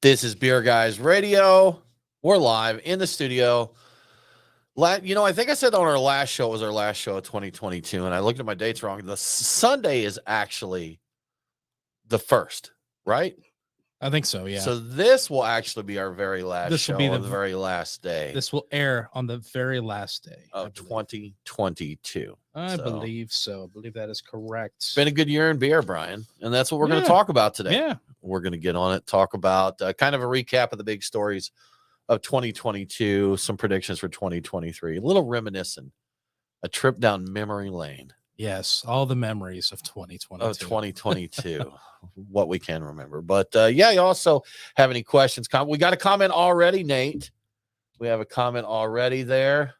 This is Beer Guys Radio. We're live in the studio. I think I said on our last show was our last show of 2022, and I looked at my dates wrong. The Sunday is actually the 1st, right? I think so, yeah. So this will actually be our very last show on the very last day. This will air on the very last day of 2022. I believe so. I believe that is correct. It's been a good year in beer, Brian, and that's what we're going to talk about today. Yeah. We're going to get on it, talk about kind of a recap of the big stories of 2022, some predictions for 2023, a little reminiscent, a trip down memory lane. Yes, all the memories of 2022. Of 2022, what we can remember. But you also have any questions? We got a comment already, Nate. We have a comment already there.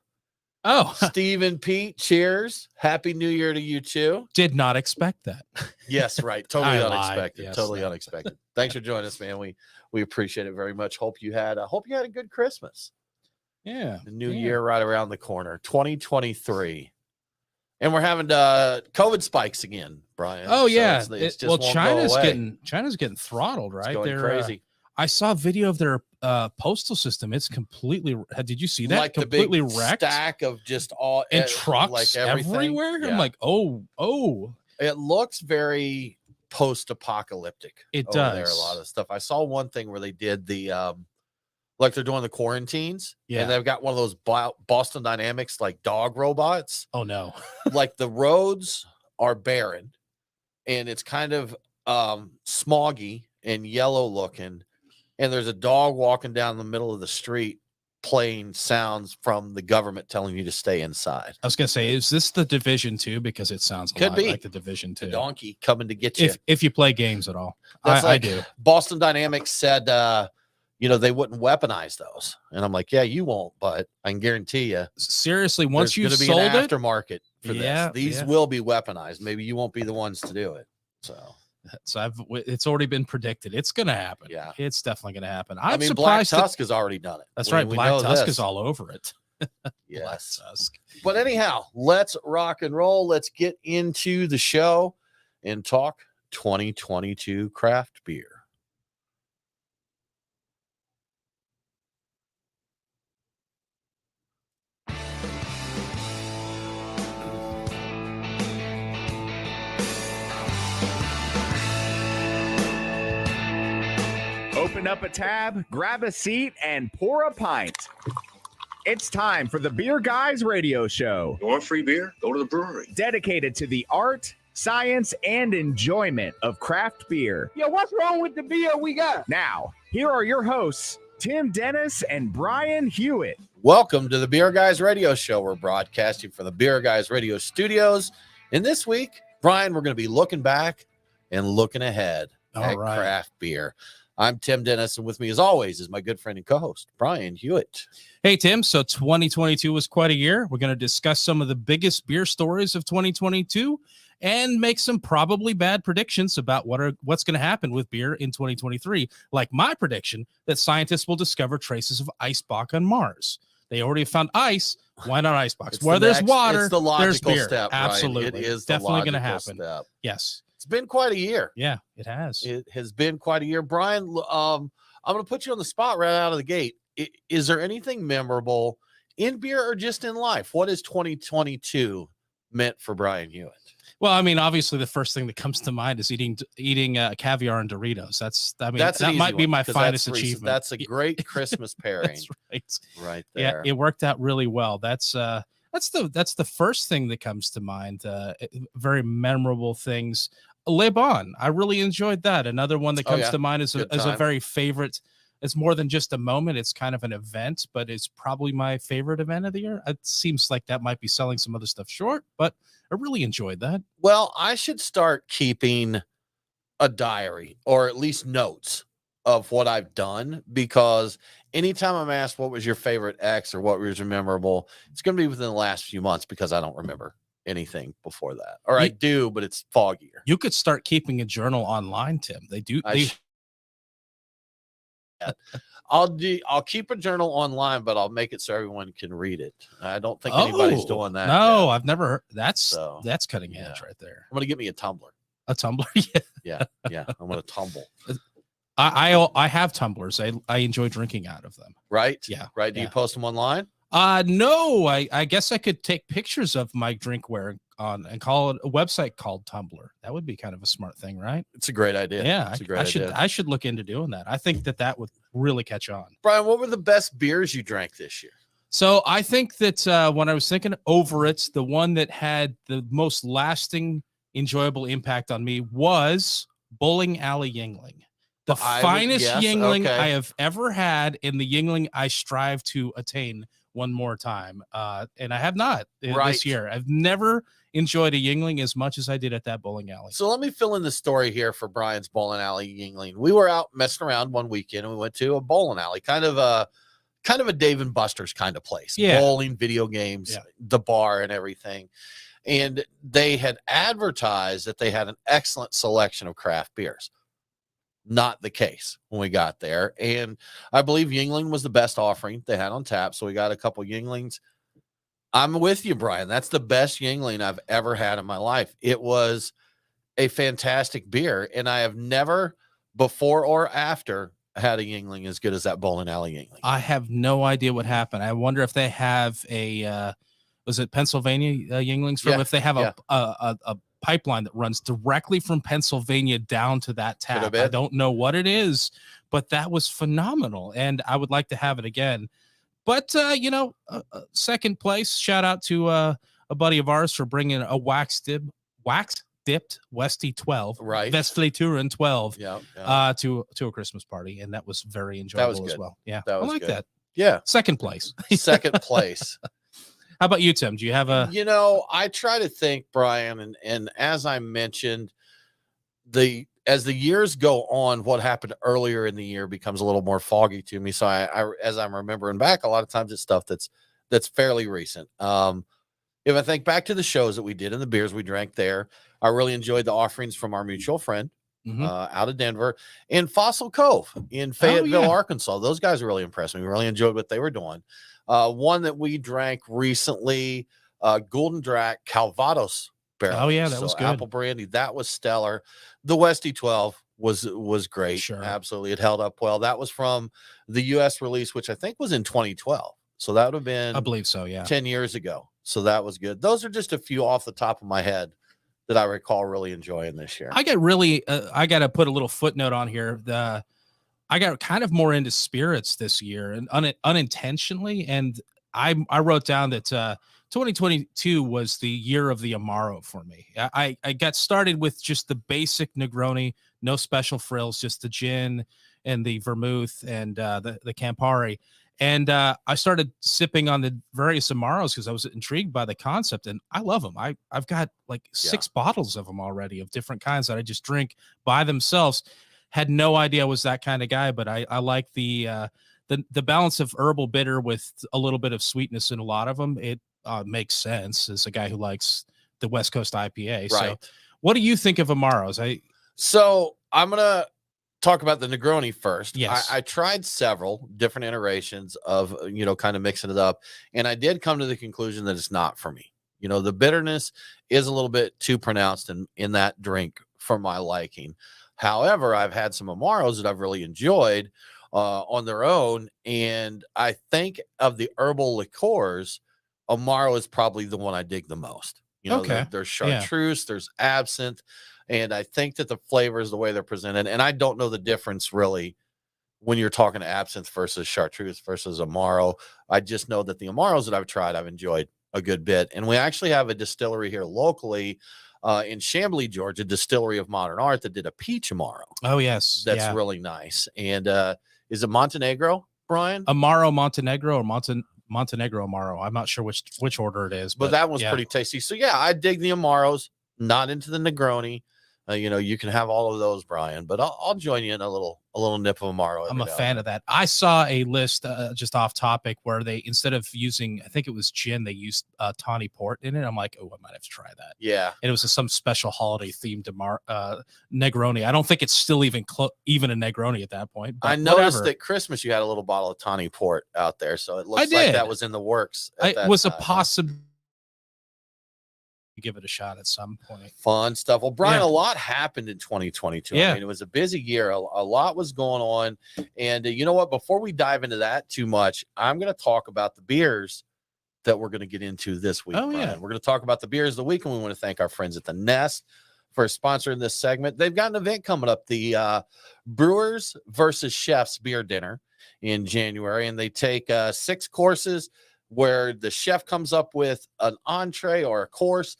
Oh, Stephen Pete, cheers. Happy New Year to you too. Did not expect that. Yes, right. Totally unexpected. Yes, totally unexpected. Thanks for joining us, man. We appreciate it very much. Hope you had a good Christmas. Yeah. The new year right around the corner, 2023. And we're having COVID spikes again, Brian. Oh, yeah. So it's just China's getting throttled, right? They're crazy. I saw a video of their postal system. It's completely. Did you see that? Like completely the big wrecked stack of just all and trucks like everywhere. Yeah. I'm like, oh. It looks very post-apocalyptic. It does. There a lot of stuff. I saw one thing where they did the like they're doing the quarantines. Yeah. And they've got one of those Boston Dynamics like dog robots. Oh no. Like the roads are barren and it's kind of smoggy and yellow looking. And there's a dog walking down the middle of the street playing sounds from the government telling you to stay inside. I was going to say, is this the Division 2? Because it sounds a lot like the Division 2. The donkey coming to get you. If you play games at all. I do. Boston Dynamics said, they wouldn't weaponize those. And I'm like, yeah, you won't, but I can guarantee you. Seriously, once you've sold an aftermarket for this. These will be weaponized. Maybe you won't be the ones to do it. So it's already been predicted. It's going to happen. Yeah, it's definitely going to happen. I mean, Black Tusk has already done it. That's right. Black Tusk is all over it. Yes. Black Tusk. But anyhow, let's rock and roll. Let's get into the show and talk 2022 craft beer. Open up a tab, grab a seat, and pour a pint. It's time for the Beer Guys Radio Show. You want free beer? Go to the brewery. Dedicated to the art, science, and enjoyment of craft beer. Yeah, what's wrong with the beer we got? Now, here are your hosts, Tim Dennis and Brian Hewitt. Welcome to the Beer Guys Radio Show. We're broadcasting from the Beer Guys Radio Studios. And this week, Brian, we're going to be looking back and looking ahead at craft beer. I'm Tim Dennis, and with me, as always, is my good friend and co-host, Brian Hewitt. Hey, Tim. So 2022 was quite a year. We're going to discuss some of the biggest beer stories of 2022 and make some probably bad predictions about what's going to happen with beer in 2023, like my prediction that scientists will discover traces of icebox on Mars. They already found ice. Why not icebox? Where there's water, it's the logical there's beer. Step, absolutely. Brian. It is definitely going to happen. Step. Yes. It's been quite a year. Yeah, it has. It has been quite a year. Brian, I'm going to put you on the spot right out of the gate. Is there anything memorable in beer or just in life? What has 2022 meant for Brian Hewitt? Well, I mean, obviously, the first thing that comes to mind is eating caviar and Doritos. That might be my finest achievement. That's a great Christmas pairing. That's right. Right there. Yeah, it worked out really well. That's the first thing that comes to mind. Very memorable things. Le Bon, I really enjoyed that. Another one that comes to mind is a very favorite. It's more than just a moment. It's kind of an event, but it's probably my favorite event of the year. It seems like that might be selling some other stuff short, but I really enjoyed that. Well, I should start keeping a diary or at least notes of what I've done, because anytime I'm asked what was your favorite X or what was memorable, it's going to be within the last few months because I don't remember anything before that. Or I do, but it's foggier. You could start keeping a journal online, Tim. They do. I'll keep a journal online, but I'll make it so everyone can read it. I don't think anybody's doing that. No, yet. I've never heard. That's cutting edge right there. I'm going to get me a tumbler. A tumbler? Yeah. I'm going to tumble. I have tumblers. I enjoy drinking out of them. Right? Yeah. Right. Do you post them online? No, I guess I could take pictures of my drinkware and call it a website called Tumblr. That would be kind of a smart thing, right? It's a great idea. Yeah, it's a great idea. I should look into doing that. I think that would really catch on. Brian, what were the best beers you drank this year? So I think that when I was thinking over it, the one that had the most lasting, enjoyable impact on me was Bowling Alley Yuengling. The finest Yuengling I have ever had, in the Yuengling I strive to attain one more time. And I have not this year. I've never enjoyed a Yuengling as much as I did at that bowling alley. So let me fill in the story here for Brian's Bowling Alley Yuengling. We were out messing around one weekend and we went to a bowling alley, kind of a Dave and Buster's kind of place. Yeah. Bowling, video games, the bar and everything. And they had advertised that they had an excellent selection of craft beers. Not the case when we got there. And I believe Yuengling was the best offering they had on tap. So we got a couple Yuenglings. I'm with you, Brian. That's the best Yuengling I've ever had in my life. It was a fantastic beer. And I have never, before or after, had a Yuengling as good as that Bowling Alley Yuengling. I have no idea what happened. I wonder if they have was it Pennsylvania Yuenglings from? If they have a pipeline that runs directly from Pennsylvania down to that tap. I don't know what it is, but that was phenomenal, and I would like to have it again. But second place, shout out to a buddy of ours for bringing a wax dipped Westy 12, right? Westfleturen 12, to a Christmas party, and that was very enjoyable as well. Yeah, I like that. Yeah, second place. Second place. How about you, Tim? Do you have a? I try to think, Brian, and as I mentioned, as the years go on, what happened earlier in the year becomes a little more foggy to me. So I as I'm remembering back, a lot of times it's stuff that's fairly recent. If I think back to the shows that we did and the beers we drank there, I really enjoyed the offerings from our mutual friend out of Denver and Fossil Cove in Fayetteville, Arkansas. Those guys really impressed me. We really enjoyed what they were doing. One that we drank recently, Golden Drac Calvados barrel. Oh yeah, that was good. Apple brandy, that was stellar. The Westy 12 was great. Sure. Absolutely, it held up well. That was from the U.S. release, which I think was in 2012. So that would have been, I believe so, 10 years ago. So that was good. Those are just a few off the top of my head that I recall really enjoying this year. I got to put a little footnote on here. I got kind of more into spirits this year, and unintentionally. And I wrote down that 2022 was the year of the Amaro for me. I got started with just the basic Negroni, no special frills, just the gin and the vermouth and the Campari. And I started sipping on the various Amaros because I was intrigued by the concept, and I love them. I've got like 6 bottles of them already of different kinds that I just drink by themselves. Had no idea I was that kind of guy, but I like the balance of herbal bitter with a little bit of sweetness in a lot of them. It makes sense as a guy who likes the West Coast IPA. Right. So what do you think of Amaros? So I'm going to talk about the Negroni first. Yes. I tried several different iterations of, kind of mixing it up. And I did come to the conclusion that it's not for me. The bitterness is a little bit too pronounced in that drink for my liking. However, I've had some Amaros that I've really enjoyed on their own. And I think of the herbal liqueurs, Amaro is probably the one I dig the most. There's chartreuse, there's absinthe. And I think that the flavors, the way they're presented, and I don't know the difference really when you're talking absinthe versus chartreuse versus Amaro. I just know that the Amaros that I've tried, I've enjoyed a good bit. And we actually have a distillery here locally in Chamblee, Georgia, Distillery of Modern Art, that did a peach Amaro. Oh, yes. That's really nice. And is it Montenegro, Brian? Amaro Montenegro or Montenegro Amaro. I'm not sure which order it is. But that one's pretty tasty. So, I dig the Amaros, not into the Negroni. You can have all of those, Brian, but I'll join you in a little nip of Amaro. I'm a fan of that. I saw a list just off topic where they, instead of using, I think it was gin, they used tawny port in it. I'm like, oh, I might have to try that. Yeah. And it was some special holiday themed Negroni. I don't think it's still even a Negroni at that point. I noticed at Christmas you had a little bottle of tawny port out there, so it looks like that was in the works. It was a possibility. give it a shot at some point. Fun stuff. Well, Brian, Yeah. a lot happened in 2022. Yeah. I mean, it was a busy year. A lot was going on. And you know what? Before we dive into that too much, I'm going to talk about the beers that we're going to get into this week. Oh, Brian. yeah. We're going to talk about the beers of the week, and we want to thank our friends at the Nest for sponsoring this segment. They've got an event coming up, the Brewers versus Chefs beer dinner in January, and they take 6 courses where the chef comes up with an entree or a course.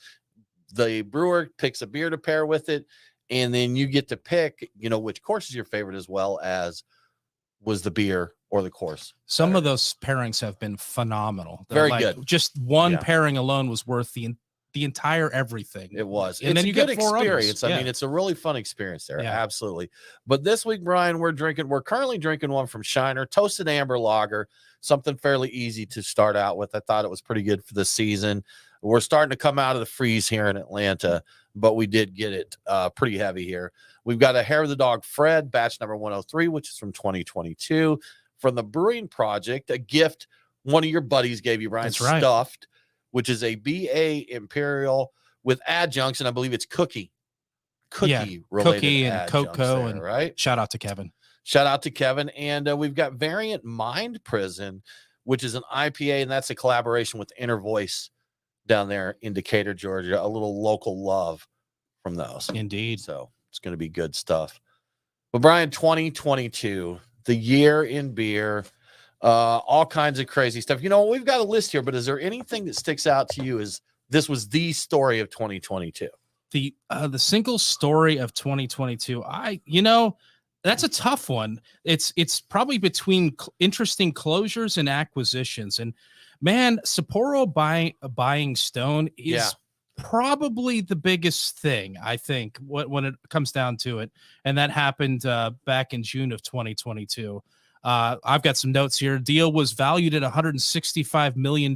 The brewer picks a beer to pair with it, and then you get to pick, which course is your favorite, as well as was the beer or the course. Some of those pairings have been phenomenal. Very good. Just one Yeah. pairing alone was worth the entire everything. It was. And It's then a you good get 4 experience. others. I mean, it's a really fun experience there. Yeah. Absolutely. But this week, Brian, we're currently drinking one from Shiner, Toasted Amber Lager, something fairly easy to start out with. I thought it was pretty good for the season. We're starting to come out of the freeze here in Atlanta, but we did get it pretty heavy here. We've got a Hair of the Dog Fred, batch number 103, which is from 2022. From the Brewing Project, a gift one of your buddies gave you, Brian. That's right. Stuffed, which is a BA Imperial with adjuncts, and I believe it's cookie related cookie and adjuncts cocoa, there, and right? shout out to Kevin. Shout out to Kevin. And we've got Variant Mind Prison, which is an IPA, and that's a collaboration with Inner Voice down there in Decatur, Georgia. A little local love from those. Indeed. So it's going to be good stuff. But Brian, 2022, the year in beer, all kinds of crazy stuff. We've got a list here, but is there anything that sticks out to you as this was the story of 2022? The single story of 2022, that's a tough one. It's probably between interesting closures and acquisitions. And man, Sapporo buying Stone is probably the biggest thing, I think, when it comes down to it. And that happened back in June of 2022. I've got some notes here. Deal was valued at $165 million.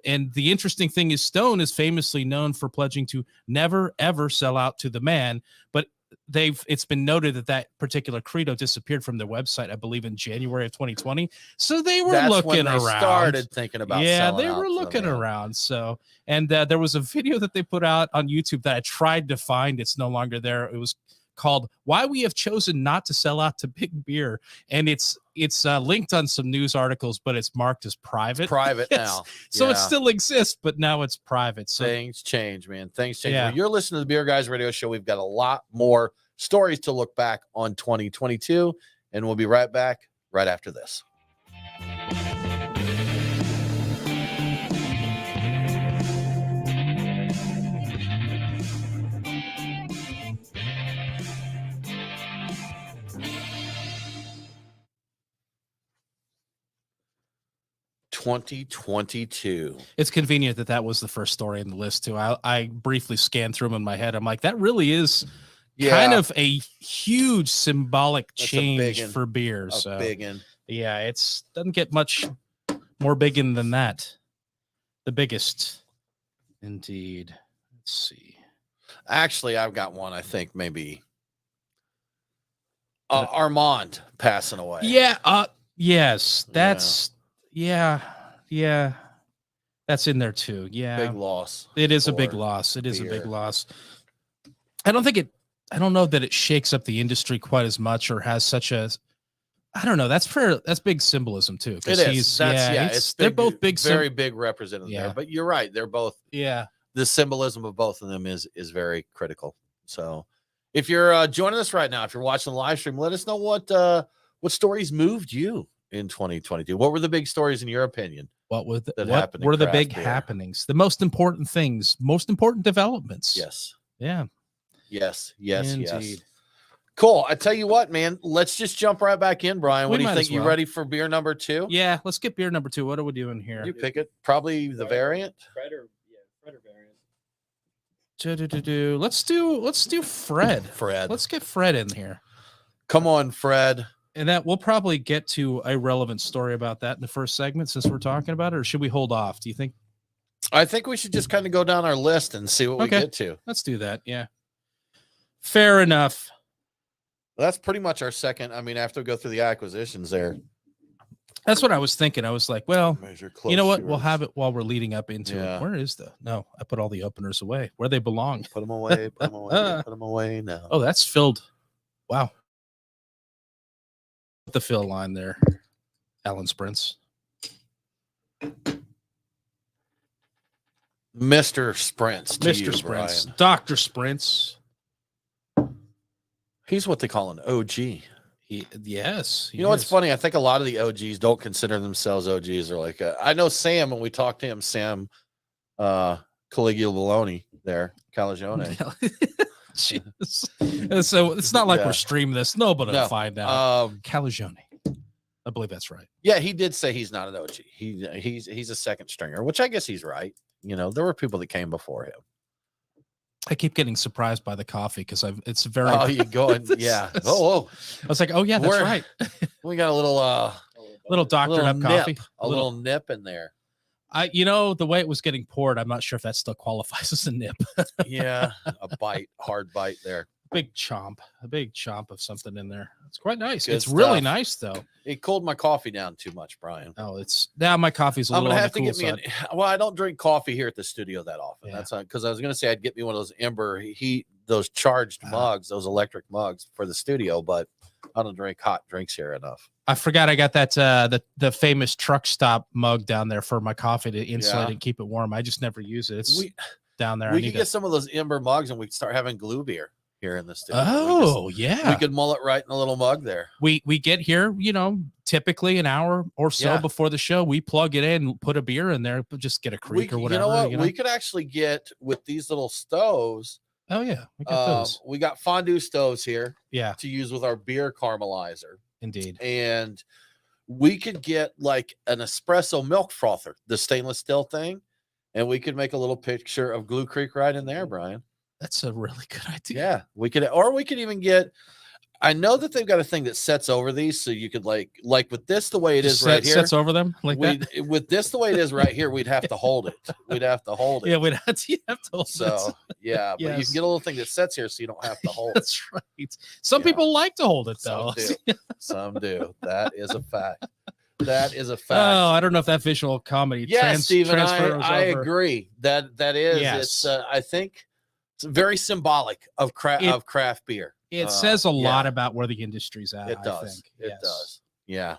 And the interesting thing is Stone is famously known for pledging to never, ever sell out to the man. But it's been noted that particular credo disappeared from their website, I believe, in January of 2020. So they were looking around. Started thinking about they were looking around. So, and there was a video that they put out on YouTube that I tried to find. It's no longer there. It was called "Why We Have Chosen Not to Sell Out to Big Beer," and it's linked on some news articles, but it's marked as private. It's private now, so it still exists, but now it's private. So things change, man. Things change. Yeah. Well, you're listening to the Beer Guys Radio Show. We've got a lot more stories to look back on 2022, and we'll be right back right after this. (2022) It's convenient that was the first story in the list too. I briefly scanned through them in my head. I'm like, that really is kind of a huge symbolic change for beer. So biggin. Yeah, it's doesn't get much more biggin than that. The biggest, indeed. Let's see. Actually, I've got one. I think maybe Armand passing away. Yeah. Yes. That's yeah. That's in there too. Yeah. Big loss. It is a big loss. It is a big loss. I don't know that it shakes up the industry quite as much or has such a, I don't know. That's big symbolism too. It is. It's they're big, both big, very big representative there. But you're right. They're both. Yeah. The symbolism of both of them is very critical. So, if you're joining us right now, if you're watching the live stream, let us know what stories moved you in 2022. What were the big stories in your opinion? What were the big happenings? The most important things, most important developments. Yes. Yeah. Yes. Indeed. Yes. Cool. I tell you what, man, let's just jump right back in, Brian. What do you think? You ready for beer number 2? Yeah, let's get beer number 2. What are we doing here? You pick it. Probably the variant. Fred or variant. Let's do Fred. Fred. Let's get Fred in here. Come on, Fred. And that we'll probably get to a relevant story about that in the first segment since we're talking about it, or should we hold off? Do you think? I think we should just kind of go down our list and see what we get to. Let's do that. Yeah. Fair enough. Well, that's pretty much our second. I mean, after we go through the acquisitions there, That's what I was thinking. I was like, well, Measure close you know what? yours. We'll have it while we're leading up into Yeah. it. Where is the? No, I put all the openers away where they belong. Put them away. Put them away. Put them away now. Oh, that's filled. Wow. The fill line there, Alan Sprints. Mr. Sprints. To Mr. you, Sprints. Brian. Dr. Sprints. He's what they call an OG. Yes. You know what's funny? I think a lot of the OGs don't consider themselves OGs. Or like, I know Sam, when we talked to him, Sam Caligula Baloney there, Calagione. Jeez. So it's not like Yeah. we're streaming this. Nobody will No. find out. Um, Calagione. I believe that's right. yeah, he did say he's not an OG. He's a second stringer, which I guess he's right. You know, there were people that came before him. I keep getting surprised by the coffee because it's very. Oh, you going? Yeah. Oh, I was like, oh yeah, that's We're- right. we got a little Little doctored little up nip, coffee. a little nip in there. The way it was getting poured, I'm not sure if that still qualifies as a nip. Yeah, a bite, hard bite there. a big chomp of something in there. It's quite nice. Good It's really stuff. nice though. It cooled my coffee down too much, Brian. Oh, it's now my coffee's a I'm little gonna on have the to cool get me side. well, I don't drink coffee here at the studio that often. Yeah. That's because I was gonna say I'd get me one of those Ember heat, those charged mugs, those electric mugs for the studio, but I don't drink hot drinks here enough. I forgot I got that the famous truck stop mug down there for my coffee to insulate Yeah. and keep it warm. I just never use it. It's We down there. I we need could get some of those Ember mugs and we could start having glue beer here in the studio. Oh we yeah. could mull it right in a little mug there. We get here, typically an hour or so Yeah. before the show. We plug it in, put a beer in there, but just get a creek or You whatever. know what? We could actually get with these little stoves. Oh yeah, we got those. We got fondue stoves here Yeah, to use with our beer caramelizer. indeed. And we could get like an espresso milk frother, the stainless steel thing, and we could make a little picture of Glue Creek right in there, Brian. That's a really good idea. Yeah, we could even get. I know that they've got a thing that sets over these, so you could like with this the way it is right here. Sets over them like that. With this the way it is right here, we'd have to hold it. We'd have to hold it. Yeah, we'd have to, hold it. So yeah, but you Yes. can get a little thing that sets here, so you don't have to hold it. That's right. Some Yeah. people like to hold it though. Some do. Some do. That is a fact. That is a fact. Oh, I don't know if that visual comedy. Yes, Stephen, transfers I over. agree. That is. Yes. It's. I think it's very symbolic of craft beer. It says a yeah. lot about where the industry's at. It I does. think. It Yes. does. Yeah.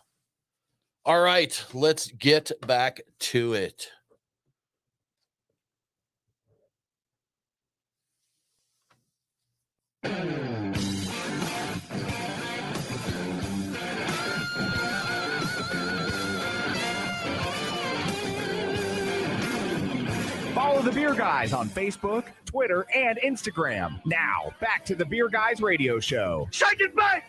All right, let's get back to it. Follow the Beer Guys on Facebook, Twitter, and Instagram. Now, back to the Beer Guys Radio Show. Shake it back!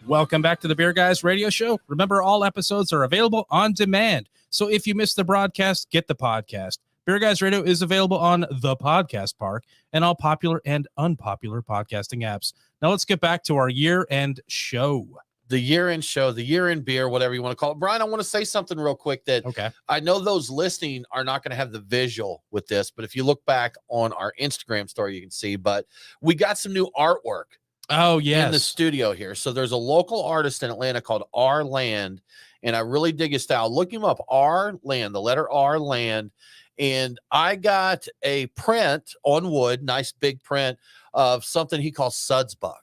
Welcome back to the Beer Guys Radio Show. Remember, all episodes are available on demand. So if you missed the broadcast, get the podcast. Beer Guys Radio is available on the Podcast Park and all popular and unpopular podcasting apps. Now let's get back to our year-end show. The year-end show, the year-end beer, whatever you want to call it. Brian, I want to say something real quick that Okay. I know those listening are not going to have the visual with this, but if you look back on our Instagram story, you can see. But we got some new artwork Oh, yes. in the studio here. So there's a local artist in Atlanta called R Land, and I really dig his style. Look him up, R Land, the letter R Land. And I got a print on wood, nice big print of something he calls Suds Bug.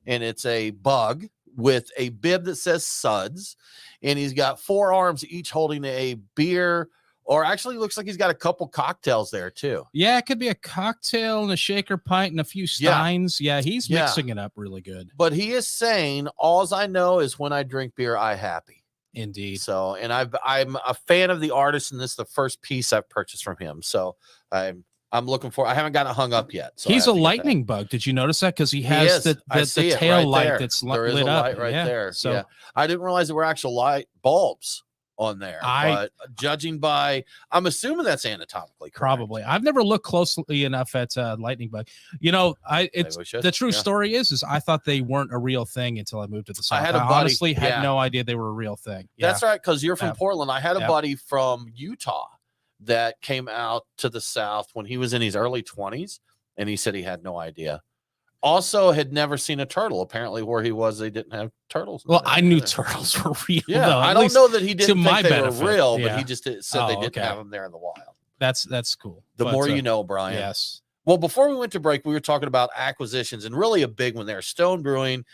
And it's a bug with a bib that says Suds. And he's got 4 arms, each holding a beer, or actually looks like he's got a couple cocktails there too. Yeah, it could be a cocktail and a shaker pint and a few steins. Yeah, he's Yeah. mixing it up really good. But he is saying, alls I know is when I drink beer, I happy. Indeed. So, and I'm a fan of the artist, and this is the first piece I've purchased from him. So I'm looking for. I haven't got it hung up yet. So I He's have a to get that. lightning bug. Did you notice that? Because he has is. I the see it tail right light there. that's There is lit a up. light right Yeah. there. So Yeah. I didn't realize there were actual light bulbs on there. But judging by, I'm assuming that's anatomically correct. probably. I've never looked closely enough at lightning bug. Maybe It's we should. the true Yeah. story is I thought they weren't a real thing until I moved to the south. had a buddy- honestly had yeah. no idea they were a real thing. Yeah. That's right, because you're from Yeah. Portland. I had a Yeah. buddy from Utah that came out to the South when he was in his early 20s, and he said he had no idea. Also had never seen a turtle. Apparently where he was, they didn't have turtles. Well, I knew either. turtles were real. Yeah, though, I don't know that he didn't my think they benefit. were real, Yeah. but he just said they didn't okay. have them there in the wild. That's cool. The more you know, Brian. Yes. Well, before we went to break, we were talking about acquisitions and really a big one there, Stone Brewing,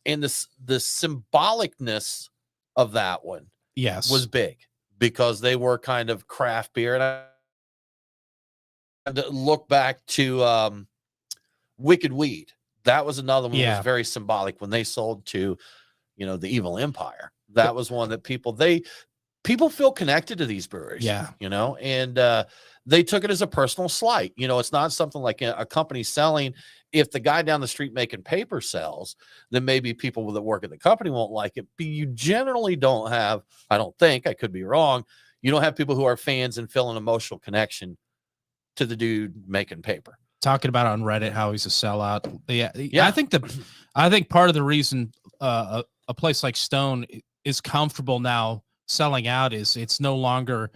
and the symbolicness of that one Yes. was big because they were kind of craft beer. And I had to look back to Wicked Weed. That was another one that was very symbolic when they sold to, the Evil Empire. That was one that people feel connected to these breweries. Yeah. And they took it as a personal slight. It's not something like a company selling. If the guy down the street making paper sells, then maybe people that work at the company won't like it. But you generally don't have, I don't think, I could be wrong, you don't have people who are fans and feel an emotional connection to the dude making paper. Talking about on Reddit how he's a sellout. Yeah. I think part of the reason a place like Stone is comfortable now selling out is it's no longer,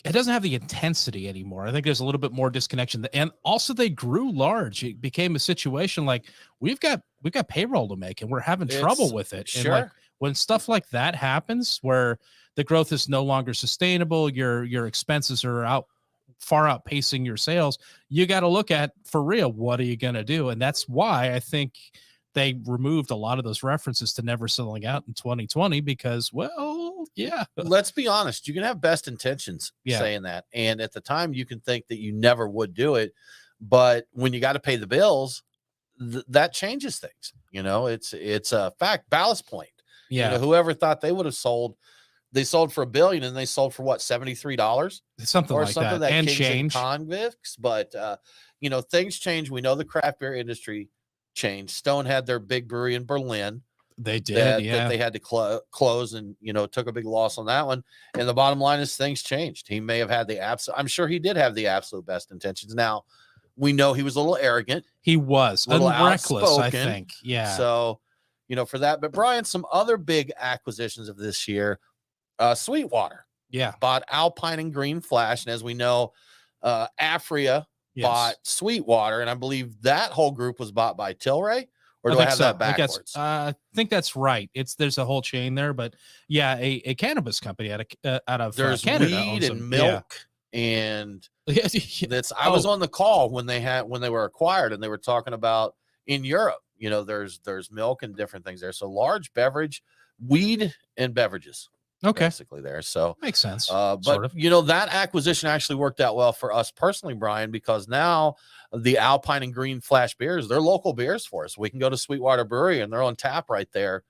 it doesn't have the intensity anymore. I think there's a little bit more disconnection, and also they grew large. It became a situation like we've got payroll to make, and we're having trouble with it. Sure. And like when stuff like that happens, where the growth is no longer sustainable, your expenses are far outpacing your sales, you got to look at, for real, what are you going to do? And that's why I think they removed a lot of those references to never selling out in 2020 because, well, yeah. Let's be honest. You can have best intentions saying that. And at the time you can think that you never would do it. But when you got to pay the bills, that changes things. It's a fact. Ballast Point. Yeah. Whoever thought they would have sold, they sold for $1 billion and they sold for what, $73? Something or like something that and Kings change. And convicts. But, things change. We know the craft beer industry changed. Stone had their big brewery in Berlin. They did, that they had to close and, took a big loss on that one. And the bottom line is things changed. He may have had I'm sure he did have the absolute best intentions. Now, we know he was a little arrogant. He was a little reckless, outspoken. I think. Yeah. So, for that. But Brian, some other big acquisitions of this year, Sweetwater. Yeah. Bought Alpine and Green Flash. And as we know, Afria bought Sweetwater, and I believe that whole group was bought by Tilray. Or do I have that backwards? I think that's right. There's a whole chain there, but yeah, a cannabis company out of there's Canada weed and milk and that's. I was on the call when they were acquired, and they were talking about in Europe. There's milk and different things there. So large beverage, weed and beverages. Okay. Basically there. So makes sense. But sort of. That acquisition actually worked out well for us personally, Brian, because now the Alpine and Green Flash beers, they're local beers for us. We can go to Sweetwater Brewery and they're on tap right there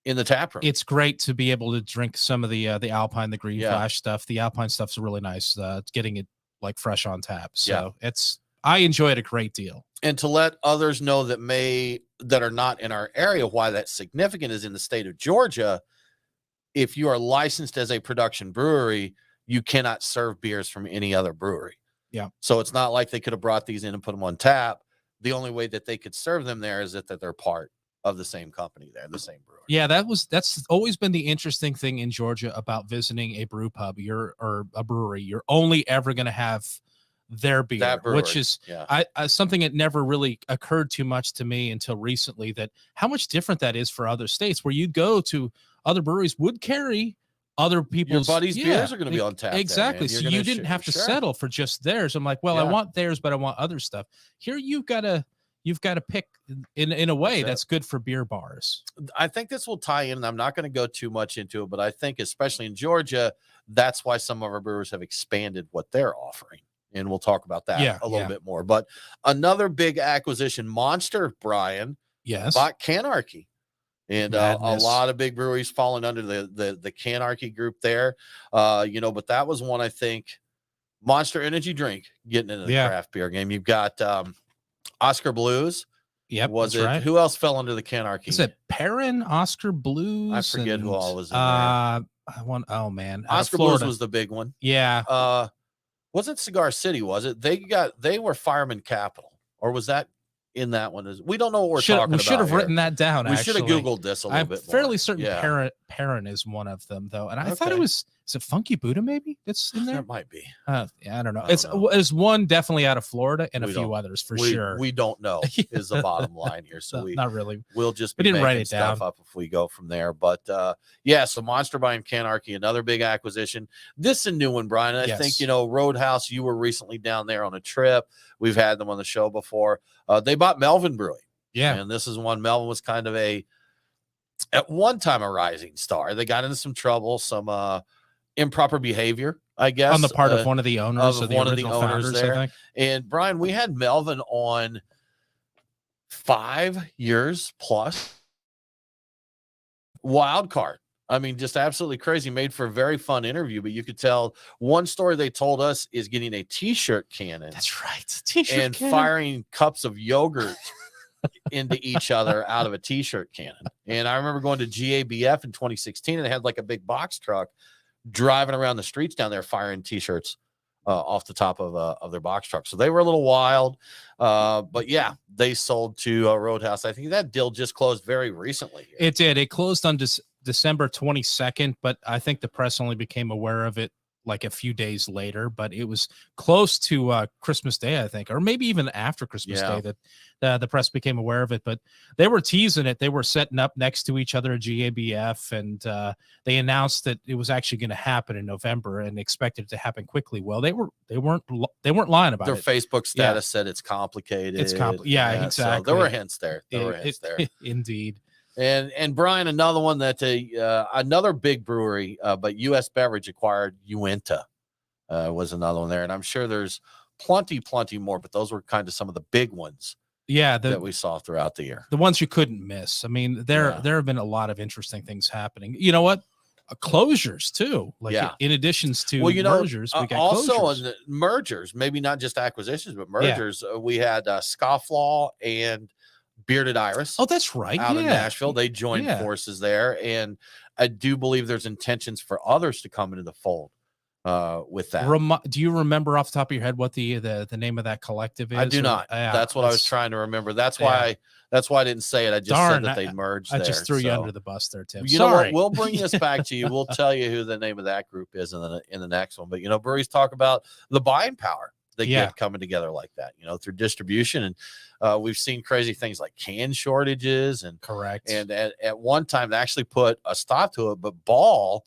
in the tap room. It's great to be able to drink some of the Alpine, the Green Flash stuff. The Alpine stuff's really nice. Getting it like fresh on tap. So I enjoy it a great deal. And to let others know that are not in our area, why that's significant is in the state of Georgia. If you are licensed as a production brewery, you cannot serve beers from any other brewery. Yeah. So it's not like they could have brought these in and put them on tap. The only way that they could serve them there is that they're part of the same company there, the same brewery. Yeah, that's always been the interesting thing in Georgia about visiting a brew pub or a brewery. You're only ever going to have their beer, which is something that never really occurred too much to me until recently, that how much different that is for other states where you go to other breweries would carry other people's buddies' beers are going to be on tap. Exactly. So you didn't have to settle for just theirs. I'm like, well, I want theirs, but I want other stuff. Here you've got to pick in a way that's good for beer bars. I think this will tie in, and I'm not going to go too much into it, but I think especially in Georgia, that's why some of our brewers have expanded what they're offering. And we'll talk about that a little bit more. But another big acquisition, Monster, Brian, bought Canarchy. And a lot of big breweries falling under the Canarchy group there. But that was one, I think, Monster Energy drink getting into the craft beer game. You've got Oscar Blues. Yep. Was it? Right. Who else fell under the Canarchy? Is it Perrin, Oscar Blues? I forget who all was in there. Oh man. Oscar Blues was the big one. Yeah. Wasn't Cigar City, was it? They were Fireman Capital, or was that in that one? We don't know what we're talking about. We should have written that down. We should have Googled this a little bit more. I'm fairly certain Perrin is one of them, though. And I thought it was Is it Funky Buddha maybe that's in there? That might be. Yeah, I don't know. I don't know. It's one definitely out of Florida and We a few don't- others for we, sure. We don't know is the bottom line here. So Not really. we'll just We be didn't write making it stuff down. up if we go from there. But yeah, so Monster by Canarchy, another big acquisition. This is a new one, Brian. I think, Yes. Roadhouse, you were recently down there on a trip. We've had them on the show before. They bought Melvin Brewing. Yeah. And this is one. Melvin was kind of at one time a rising star. They got into some trouble, some improper behavior, I guess, On the part of one of the owners, of the one of the original owners founders, there. I think. And Brian, we had Melvin on 5 years plus. Wild card. I mean, just absolutely crazy. Made for a very fun interview, but you could tell one story they told us is getting a t-shirt cannon. That's right. T-shirt and cannon. firing cups of yogurt into each other out of a t-shirt cannon. And I remember going to GABF in 2016 and they had like a big box truck driving around the streets down there firing t-shirts off the top of their box truck. So they were a little wild. But yeah, they sold to Roadhouse. I think that deal just closed very recently. Here. It did. It closed on December 22nd, but I think the press only became aware of it like a few days later, but it was close to Christmas Day, I think, or maybe even after Christmas Day that the press became aware of it. But they were teasing it. They were setting up next to each other at GABF, and they announced that it was actually going to happen in November and expected it to happen quickly. Well, they weren't lying about their it. Facebook status said it's complicated. Yeah, exactly. So there were hints there. Indeed. And Brian, another one that another big brewery, but U.S. Beverage acquired Uinta was another one there, and I'm sure there's plenty more, but those were kind of some of the big ones. Yeah, that we saw throughout the year. The ones you couldn't miss. I mean, there have been a lot of interesting things happening. You know what? Closures too. In addition to mergers, we got also closures. in the mergers, maybe not just acquisitions, but mergers. We had Scofflaw and Bearded Iris. Oh, that's right. Out in Nashville. They joined forces there. And I do believe there's intentions for others to come into the fold with that. Do you remember off the top of your head what the name of that collective is? I do not. That's what I was trying to remember. That's why I didn't say it. I just said that they merged. I just threw you under the bus there, Tim. You know what? We'll bring this back to you. We'll tell you who the name of that group is in the next one. But breweries talk about the buying power they get coming together like that, through distribution. And we've seen crazy things like can shortages and correct. And at one time they actually put a stop to it, but Ball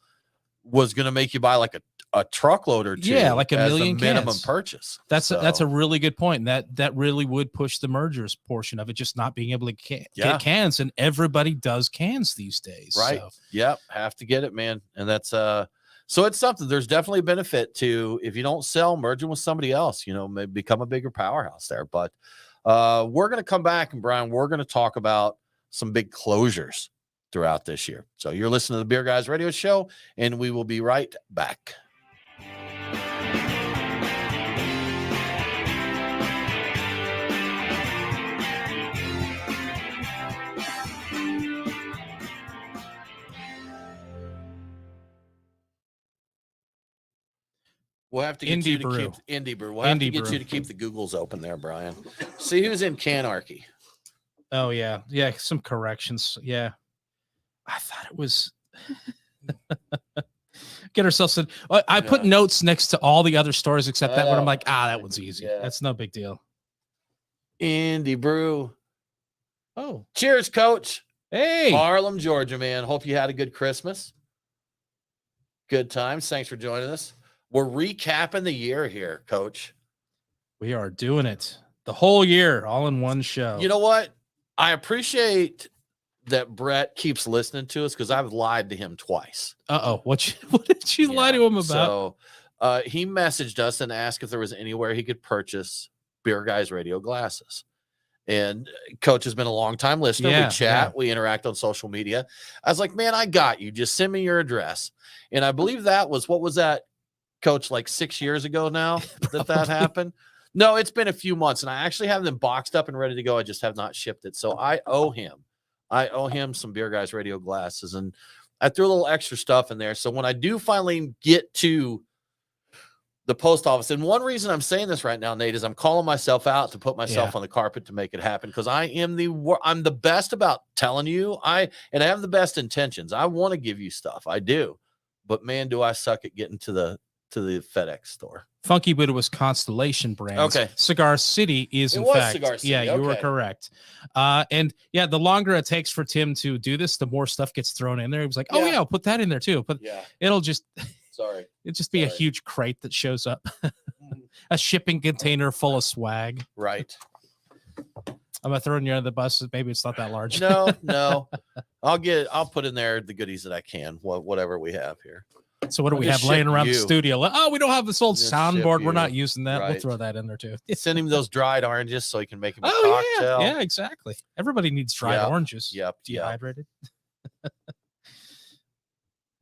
was going to make you buy like a truckload or two. Yeah, like a million minimum cans. Purchase. That's a really good point. That really would push the mergers portion of it, just not being able to get cans, and everybody does cans these days. Right. So. Yep. Have to get it, man. And that's so it's something. There's definitely a benefit to, if you don't sell, merging with somebody else, maybe become a bigger powerhouse there. But we're going to come back, and Brian, we're going to talk about some big closures throughout this year. So you're listening to the Beer Guys Radio Show, and we will be right back. We'll have to get you to keep Indie Brew. We'll have to get you to keep the Googles open there, Brian. See who's in Canarchy. Oh yeah, some corrections. Yeah, I thought it was. Get ourselves in. I put notes next to all the other stories except that one. I'm like, that one's easy. Yeah. That's no big deal. Indie Brew. Oh, cheers, Coach. Hey, Harlem, Georgia, man. Hope you had a good Christmas. Good times. Thanks for joining us. We're recapping the year here, Coach. We are doing it the whole year, all in one show. You know what? I appreciate that Brett keeps listening to us because I've lied to him twice. What did you lie to him about? So he messaged us and asked if there was anywhere he could purchase Beer Guys Radio glasses. And Coach has been a long time listener. We chat, we interact on social media. I was like, man, I got you. Just send me your address. And I believe what was that, Coach, like 6 years ago now that happened? No, it's been a few months, and I actually have them boxed up and ready to go. I just have not shipped it. So I owe him some Beer Guys Radio glasses, and I threw a little extra stuff in there. So when I do finally get to the post office, and one reason I'm saying this right now, Nate, is I'm calling myself out to put myself on the carpet to make it happen, because I'm the best about telling you, and I have the best intentions. I want to give you stuff. I do. but man, do I suck at getting to the FedEx store. Funky Buddha was Constellation Brands. Okay. Cigar City is, It in was fact. Cigar City, Yeah, you were okay. correct. And yeah, the longer it takes for Tim to do this, the more stuff gets thrown in there. He was like, oh, Yeah. yeah, I'll put that in there too. But Yeah, it'll just sorry. be a Sorry. huge crate that shows up, a shipping container full of swag. Right. I'm gonna throw you under the bus. Maybe it's not that large. No. I'll put in there the goodies that I can, whatever we have here. So what do I'll we just have laying ship around the you. studio? Oh, we don't have this old Just soundboard. ship We're not you. using that. We'll Right. throw that in there too. Send him those dried oranges so he can make him a Oh cocktail. yeah, exactly. Everybody needs dried Yep, oranges. Yep. Dehydrated.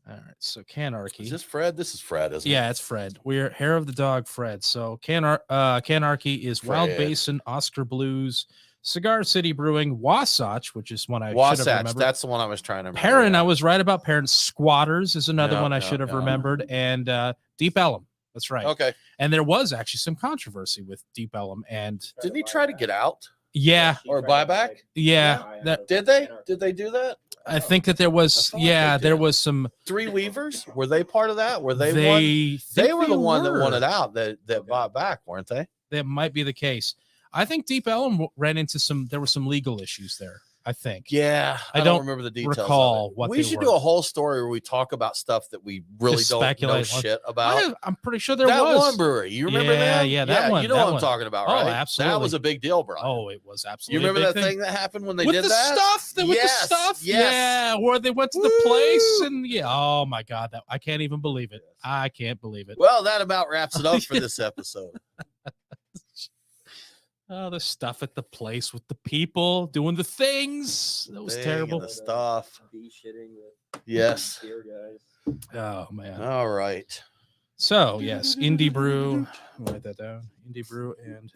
All right, so Canarchy. Is this Fred? This is Fred, isn't it? Yeah, it's Fred. We're Hair of the Dog Fred. So Canarchy is Wild Fred. Basin, Oscar Blues, Cigar City Brewing, Wasatch, which is one I should have Wasatch. remembered. That's the one I was trying to remember. Perrin, yeah. I was right about Perrin. Squatters is another Yeah, one I yeah, should have yeah. remembered. And Deep Ellum. That's right. Okay. And there was actually some controversy with Deep Ellum. And Didn't he try to get out? yeah, Or buyback? that Did they? Did they do that? I think that there was, I thought they there did. was some. Three Weavers? Were they part of that? Were they one? They They were the one that were. wanted out that bought back, weren't they? That might be the case. I think Deep Ellum ran into there were some legal issues there. I think. Yeah, I I don't don't remember the details. recall of it. what we they should were. do a whole story where we talk about stuff that we really Just don't know speculate. shit about. I'm pretty sure there that was one brewery, you remember Yeah, that? yeah, that one, You know that what I'm one. talking about, Oh, right? absolutely. That was a big deal, bro. Oh, it was you absolutely. remember a that big thing that happened when they with did the that? stuff? With the Yes, stuff? yes. Yeah, where they went to the place Woo! and yeah. Oh my God, I can't even believe it. I can't believe it. Well, that about wraps it up for this episode. Oh, the stuff at the place with the people doing the things. That was Thing terrible. and the stuff. Be shitting with Yes. beer guys. Oh man. All right. So yes, Indie Brew. I'll write that down. Indie Brew and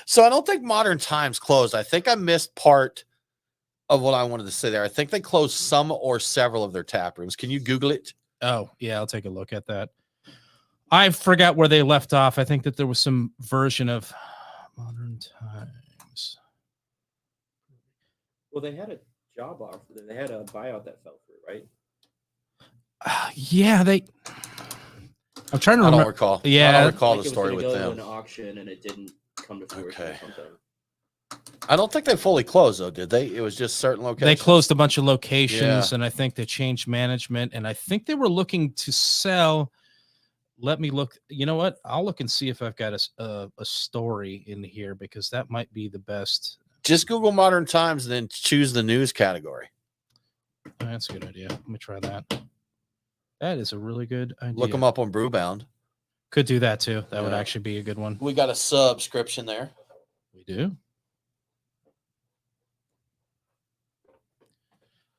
So I don't think Modern Times closed. I think I missed part of what I wanted to say there. I think they closed some or several of their tap rooms. Can you Google it? oh yeah, I'll take a look at that. I forgot where they left off. I think that there was some version of Modern Times. Well, they had a job offer. They had a buyout that fell through, right? Yeah, I'm trying to I don't remember. recall. Yeah. I don't recall Like the it was story gonna with go to them. an auction and it didn't come to fruition Okay. or something. I don't think they fully closed though, did they? It was just certain They locations. closed a bunch of locations, Yeah. and I think they changed management. And I think they were looking to sell. Let me look. You know what? I'll look and see if I've got a story in here because that might be the best. Just Google Modern Times and then choose the news category. That's a good idea. Let me try that. That is a really good idea. Look them up on Brewbound. Could do that too. That would Yeah. actually be a good one. We got a subscription there. We do.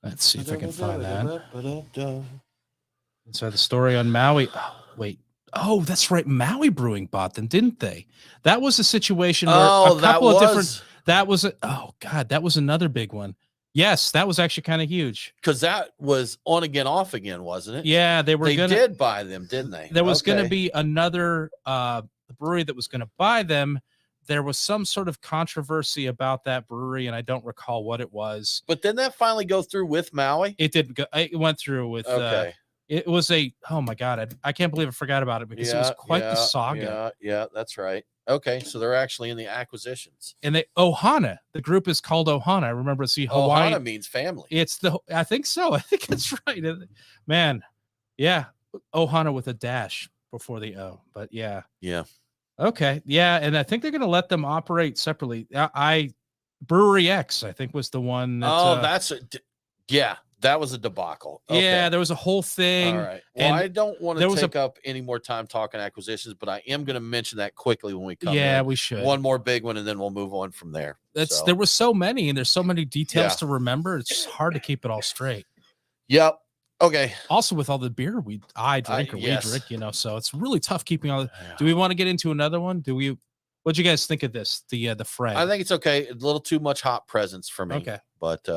Let's see if I can find that. Inside the story on Maui. Oh, wait. Oh, that's right. Maui Brewing bought them, didn't they? That was a situation where Oh, a that couple of different. was That was oh God, that was another big one. Yes, that was actually kind of huge. because that was on again, off again, wasn't it? Yeah, they were They gonna. did buy them, didn't they? There was gonna Okay. be another brewery that was gonna buy them. There was some sort of controversy about that brewery, and I don't recall what it was. But didn't that finally go through with Maui? It didn't go. It went through with. Okay. It was oh my God, I can't believe I forgot about it because it was quite the saga. Yeah, that's right. Okay, so they're actually in the acquisitions. And Ohana, the group is called Ohana. I remember it's the Hawaii. Ohana means family. I think so. I think it's right. Man, yeah. Ohana with a dash before the O. But yeah. Yeah. Okay. Yeah. And I think they're going to let them operate separately. Brewery X, I think, was the one. Yeah, that was a debacle. Okay. Yeah, there was a whole thing. All right. Well, and I don't want there to was take up any more time talking acquisitions, but I am going to mention that quickly when we come Yeah, in. we should. One more big one, and then we'll move on from there. So, There was so many, and there's so many details Yeah. to remember. It's just hard to keep it all straight. Yep. Okay. Also, with all the beer I drink or yes. we drink, so it's really tough keeping all. Do we want to get into another one? What'd you guys think of this? The Fred. I think it's okay. A little too much hot presence for me. Okay. But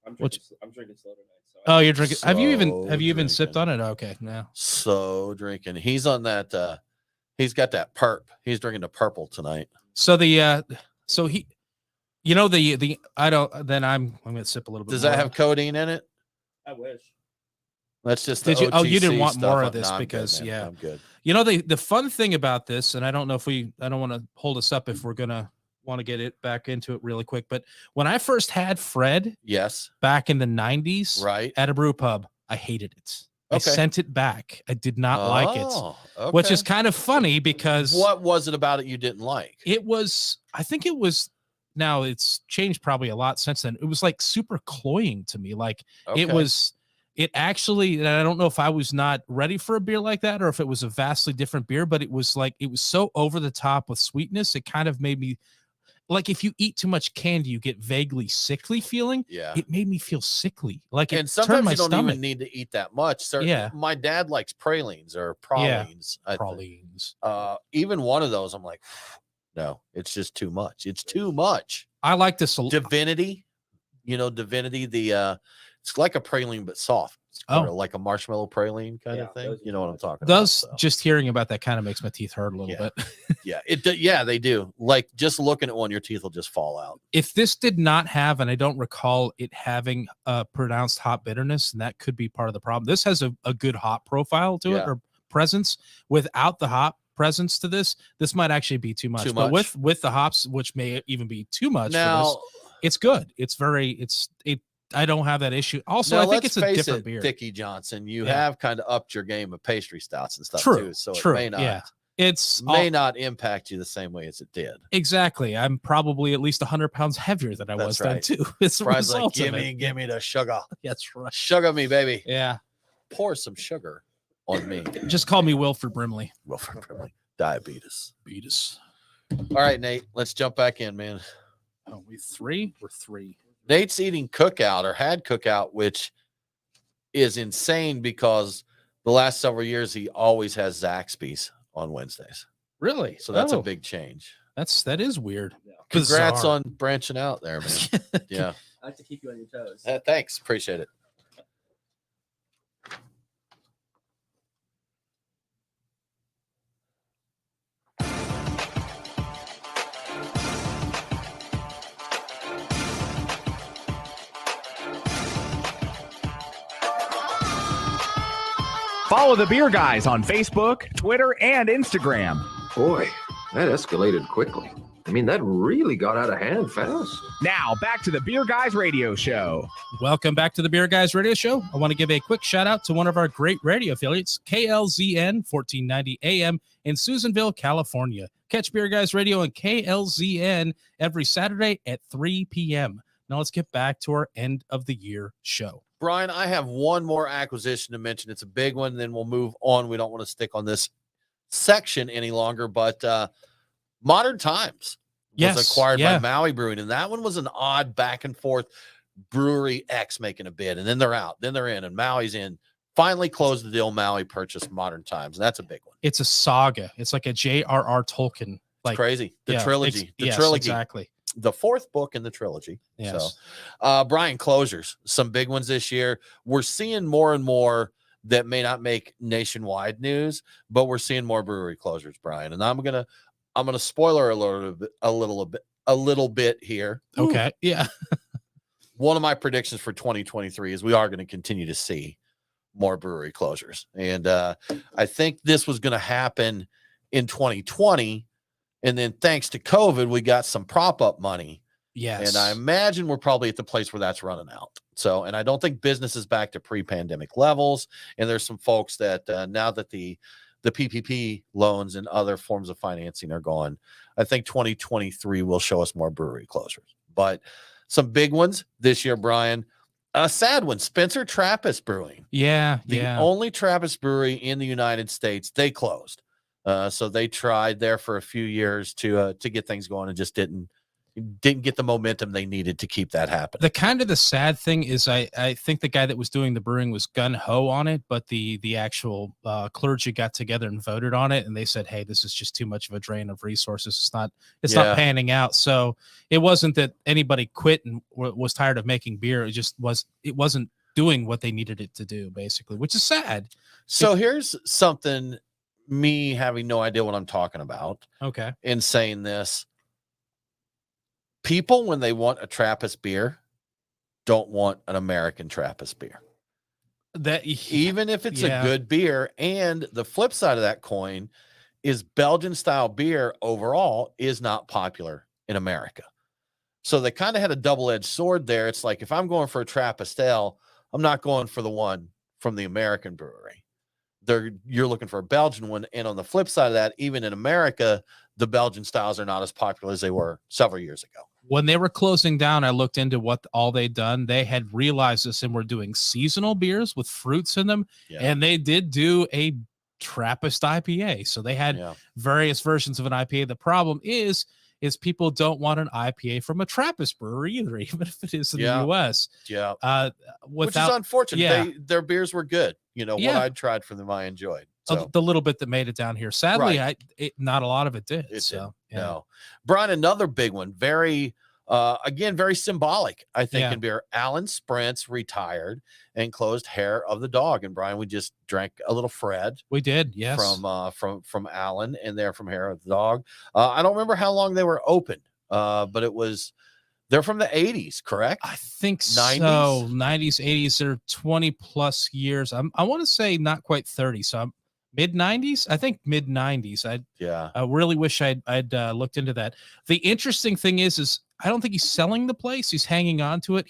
I'm drinking slow tonight. So Oh, you're drinking. Have you So even sipped drinking. on it? Okay, no. so drinking. He's on that. He's got that perp. He's drinking the purple tonight. So the I don't. Then I'm gonna sip a little bit. Does more. that have codeine in it? I wish. That's just Did you? Oh, you didn't OTC want stuff. more of this No, I'm good, because man. yeah, I'm good. You know, the fun thing about this, and I don't know if I don't want to hold us up if we're gonna want to get it back into it really quick, but when I first had Fred, Yes, back in the 90s, right. at a brew pub, I hated it. I Okay. sent it back. I did not like it, Okay. which is kind of funny because what was it about it you didn't like? it was. I think it was. Now it's changed probably a lot since then. It was like super cloying to me. Like it was. It actually, and I don't know if I was not ready for a beer like that or if it was a vastly different beer, but it was like, it was so over the top with sweetness. It kind of made me like, if you eat too much candy, you get vaguely sickly feeling. Yeah. It made me feel sickly. Like And it sometimes turned my you don't stomach. even need to eat that much. Yeah. My dad likes pralines or pralines. Pralines. Even one of those, I'm like, no, it's just too much. It's too much. I like this. Divinity, Divinity, it's like a praline, but soft. It's kind of like a marshmallow praline kind of thing. You know what I'm talking about. So. Just hearing about that kind of makes my teeth hurt a little bit. Yeah, they do. Like just looking at one, your teeth will just fall out. If this did not have, and I don't recall it having a pronounced hop bitterness, and that could be part of the problem. This has a good hop profile to it or presence. Without the hop presence to this might actually be too much. But with the hops, which may even be too much now, for this, it's good. I don't have that issue. Also, I think it's a different beer. Dickie Johnson, you have kind of upped your game of pastry stouts and stuff too. So True. It may not. Yeah. May not impact you the same way as it did. Exactly. I'm probably at least 100 pounds heavier than I was then too. It's Brian's like, give me the sugar. That's right. Sugar me, baby. Yeah. Pour some sugar on me. Just call me Wilford Brimley. Wilford Brimley. Diabetes. All right, Nate. Let's jump back in, man. Oh, we're three. Nate's eating Cookout or had Cookout, which is insane because the last several years he always has Zaxby's on Wednesdays. Really? So that's a big change. That is weird. Congrats on branching out there, man. Yeah. I like to keep you on your toes. Thanks. Appreciate it. Follow the Beer Guys on Facebook, Twitter, and Instagram. Boy, that escalated quickly. I mean, that really got out of hand fast. Now, back to the Beer Guys Radio Show. Welcome back to the Beer Guys Radio Show. I want to give a quick shout out to one of our great radio affiliates, KLZN 1490 AM in Susanville, California. Catch Beer Guys Radio and KLZN every Saturday at 3 p.m. Now let's get back to our end of the year show. Brian, I have one more acquisition to mention. It's a big one, then we'll move on. We don't want to stick on this section any longer, but Modern Times was acquired by Maui Brewing, and that one was an odd back and forth. Brewery X making a bid, and then they're out, then they're in, and Maui's in. Finally closed the deal. Maui purchased Modern Times, and that's a big one. It's a saga. It's like a J.R.R. Tolkien. Like it's crazy. The trilogy. The trilogy. Exactly. The fourth book in the trilogy. Yes. So, Brian, closures, some big ones this year. We're seeing more and more that may not make nationwide news, but we're seeing more brewery closures, Brian. And I'm gonna spoiler alert a little bit here. Okay. Yeah. One of my predictions for 2023 is we are going to continue to see more brewery closures, and I think this was going to happen in 2020. And then thanks to COVID, we got some prop up money. Yes. And I imagine we're probably at the place where that's running out. So, and I don't think business is back to pre-pandemic levels. And there's some folks that now that the PPP loans and other forms of financing are gone, I think 2023 will show us more brewery closures. But some big ones this year, Brian. A sad one, Spencer Trappist Brewing. Yeah. The only Trappist brewery in the United States, they closed. So they tried there for a few years to get things going and just didn't get the momentum they needed to keep that happening. The sad thing is I think the guy that was doing the brewing was gung-ho on it, but the actual clergy got together and voted on it, and they said, hey, this is just too much of a drain of resources. It's not panning out. So it wasn't that anybody quit and was tired of making beer. It wasn't doing what they needed it to do, basically, which is sad. So here's something, me having no idea what I'm talking about. Okay. In saying this, people, when they want a Trappist beer, don't want an American Trappist beer. That even if it's yeah. a good beer. And the flip side of that coin is Belgian style beer overall is not popular in America. So they kind of had a double-edged sword there. It's like, if I'm going for a Trappist ale, I'm not going for the one from the American brewery. You're looking for a Belgian one. And on the flip side of that, even in America, the Belgian styles are not as popular as they were several years ago. When they were closing down, I looked into what all they'd done. They had realized this and were doing seasonal beers with fruits in them. Yeah. And they did do a Trappist IPA. So they had various versions of an IPA. The problem is people don't want an IPA from a Trappist brewery either, even if it is in the US. Yeah. Which is unfortunate. Yeah. Their beers were good. What I tried from them, I enjoyed. So. The little bit that made it down here. Sadly, not a lot of it did. No. Brian, another big one. Very, again, very symbolic, I think, in beer. Alan Spence retired and closed Hair of the Dog. And Brian, we just drank a little Fred. We did, yes. From Alan, and they're from Hair of the Dog. I don't remember how long they were open, but they're from the 80s, correct? I think 90s? So. 90s, 80s, they're 20 plus years. I want to say not quite 30. So I'm mid 90s. I think mid 90s. I really wish I'd looked into that. The interesting thing is I don't think he's selling the place. He's hanging on to it.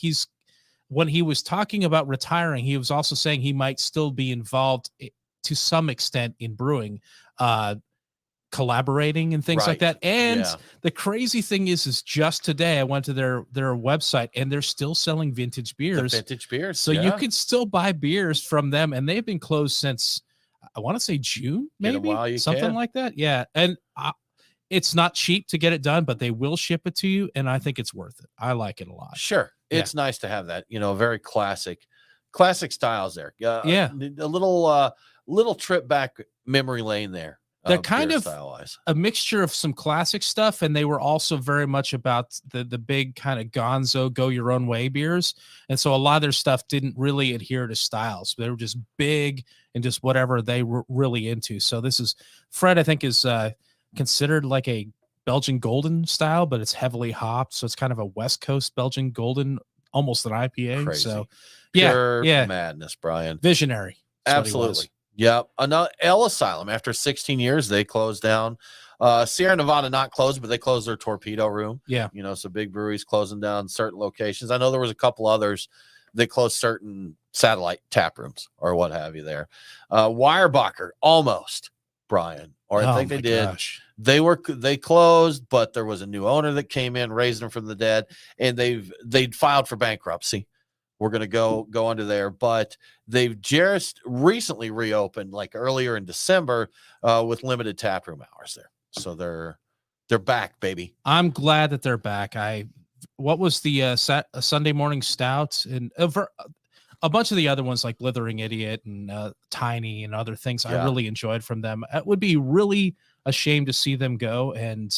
When he was talking about retiring, he was also saying he might still be involved to some extent in brewing, collaborating and things like that. And the crazy thing is just today I went to their website and they're still selling vintage beers. So you can still buy beers from them, and they've been closed since, I want to say June, maybe something like that. Yeah. And it's not cheap to get it done, but they will ship it to you. And I think it's worth it. I like it a lot. Sure. It's nice to have that, very classic styles there. A little trip back memory lane there. They're kind of a mixture of some classic stuff, and they were also very much about the big kind of gonzo, go your own way beers. And so a lot of their stuff didn't really adhere to styles. They were just big and just whatever they were really into. So this is Fred, I think, is considered like a Belgian Golden style, but it's heavily hopped. So it's kind of a West Coast Belgian Golden, almost an IPA. Crazy. So Pure madness, Brian. Visionary. Absolutely. Yep. Another Ale Asylum, after 16 years, they closed down. Sierra Nevada not closed, but they closed their Torpedo Room. Yeah. So big breweries closing down certain locations. I know there was a couple others that closed certain satellite tap rooms or what have you there. Weyerbacher, almost, Brian. Or I think they did. Gosh. They closed, but there was a new owner that came in, raised them from the dead, and they'd filed for bankruptcy. We're going to go under there, but they've just recently reopened, like earlier in December, with limited tap room hours there. So they're back, baby. I'm glad that they're back. What was the Sunday Morning Stout and a bunch of the other ones like Blithering Idiot and Tiny and other things I really enjoyed from them. It would be really a shame to see them go, and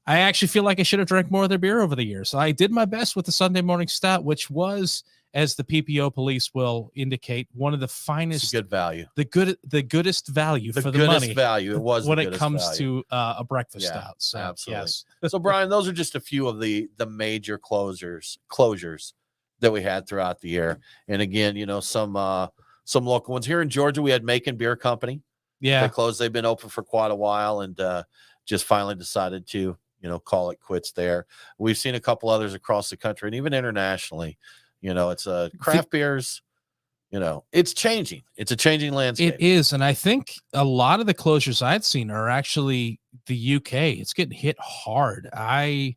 I actually feel like I should have drank more of their beer over the years. So I did my best with the Sunday Morning Stout, which was, as the PPO police will indicate, one of the finest, it's good value, the goodest value for the money. Value it was when it comes to a breakfast stout. So, absolutely. Yes. So Brian, those are just a few of the major closures that we had throughout the year. And again, some local ones here in Georgia. We had Macon Beer Company. Yeah, they closed. They've been open for quite a while, and just finally decided to call it quits there. We've seen a couple others across the country and even internationally. It's craft beers. It's changing. It's a changing landscape. It is, and I think a lot of the closures I'd seen are actually the UK. It's getting hit hard. A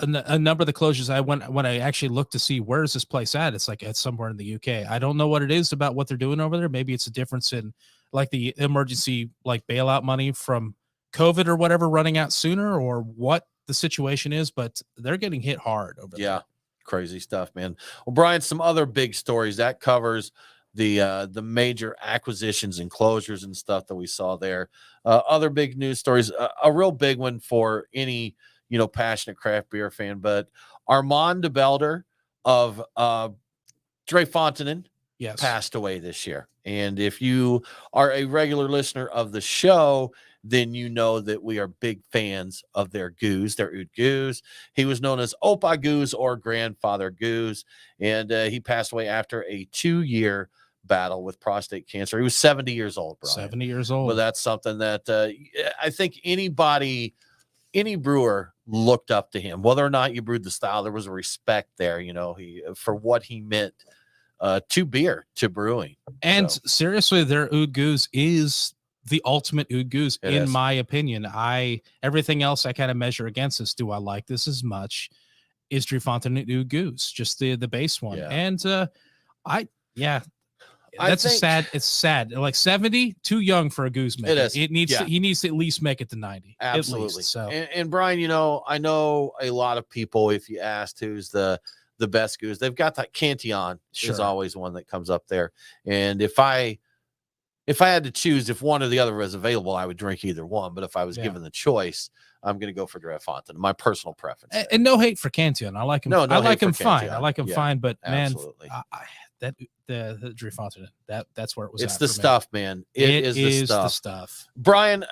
number of the closures when I actually looked to see where is this place at, it's like it's somewhere in the UK. I don't know what it is about what they're doing over there. Maybe it's a difference in like the emergency like bailout money from COVID or whatever running out sooner, or what the situation is, but they're getting hit hard over there. Crazy stuff, man. Well, Brian, some other big stories that covers the major acquisitions and closures and stuff that we saw there. Other big news stories, a real big one for any passionate craft beer fan, but Armand de Belder of Dre Fontenin passed away this year. And if you are a regular listener of the show, then you know that we are big fans of their goose, their Oud Goose. He was known as Opa Goose or Grandfather Goose, and he passed away after a 2-year battle with prostate cancer. He was 70 years old, Brian. 70 years old. But that's something that I think any brewer looked up to him, whether or not you brewed the style. There was a respect there, for what he meant to beer, to brewing. And seriously, their Oud Goose is the ultimate Oud Goose, in my opinion. Everything else I kind of measure against this. Do I like this as much? Is Driefontein Oud Goose just the base one? Yeah. And it's sad. Like 70, too young for a goose maker. It is. He needs to at least make it to 90. Absolutely. At least, so. And Brian, I know a lot of people, if you asked who's the best goose, they've got that Cantillon is always one that comes up there. And if I had to choose, if one or the other was available, I would drink either one. But if I was given the choice, I'm going to go for Driefontein. My personal preference. And no hate for Cantillon. I like him. No I like him fine. Cantillon. I like him fine. But absolutely. man, the Driefontein, that's where it was. It's the stuff, man. It is the stuff. Brian,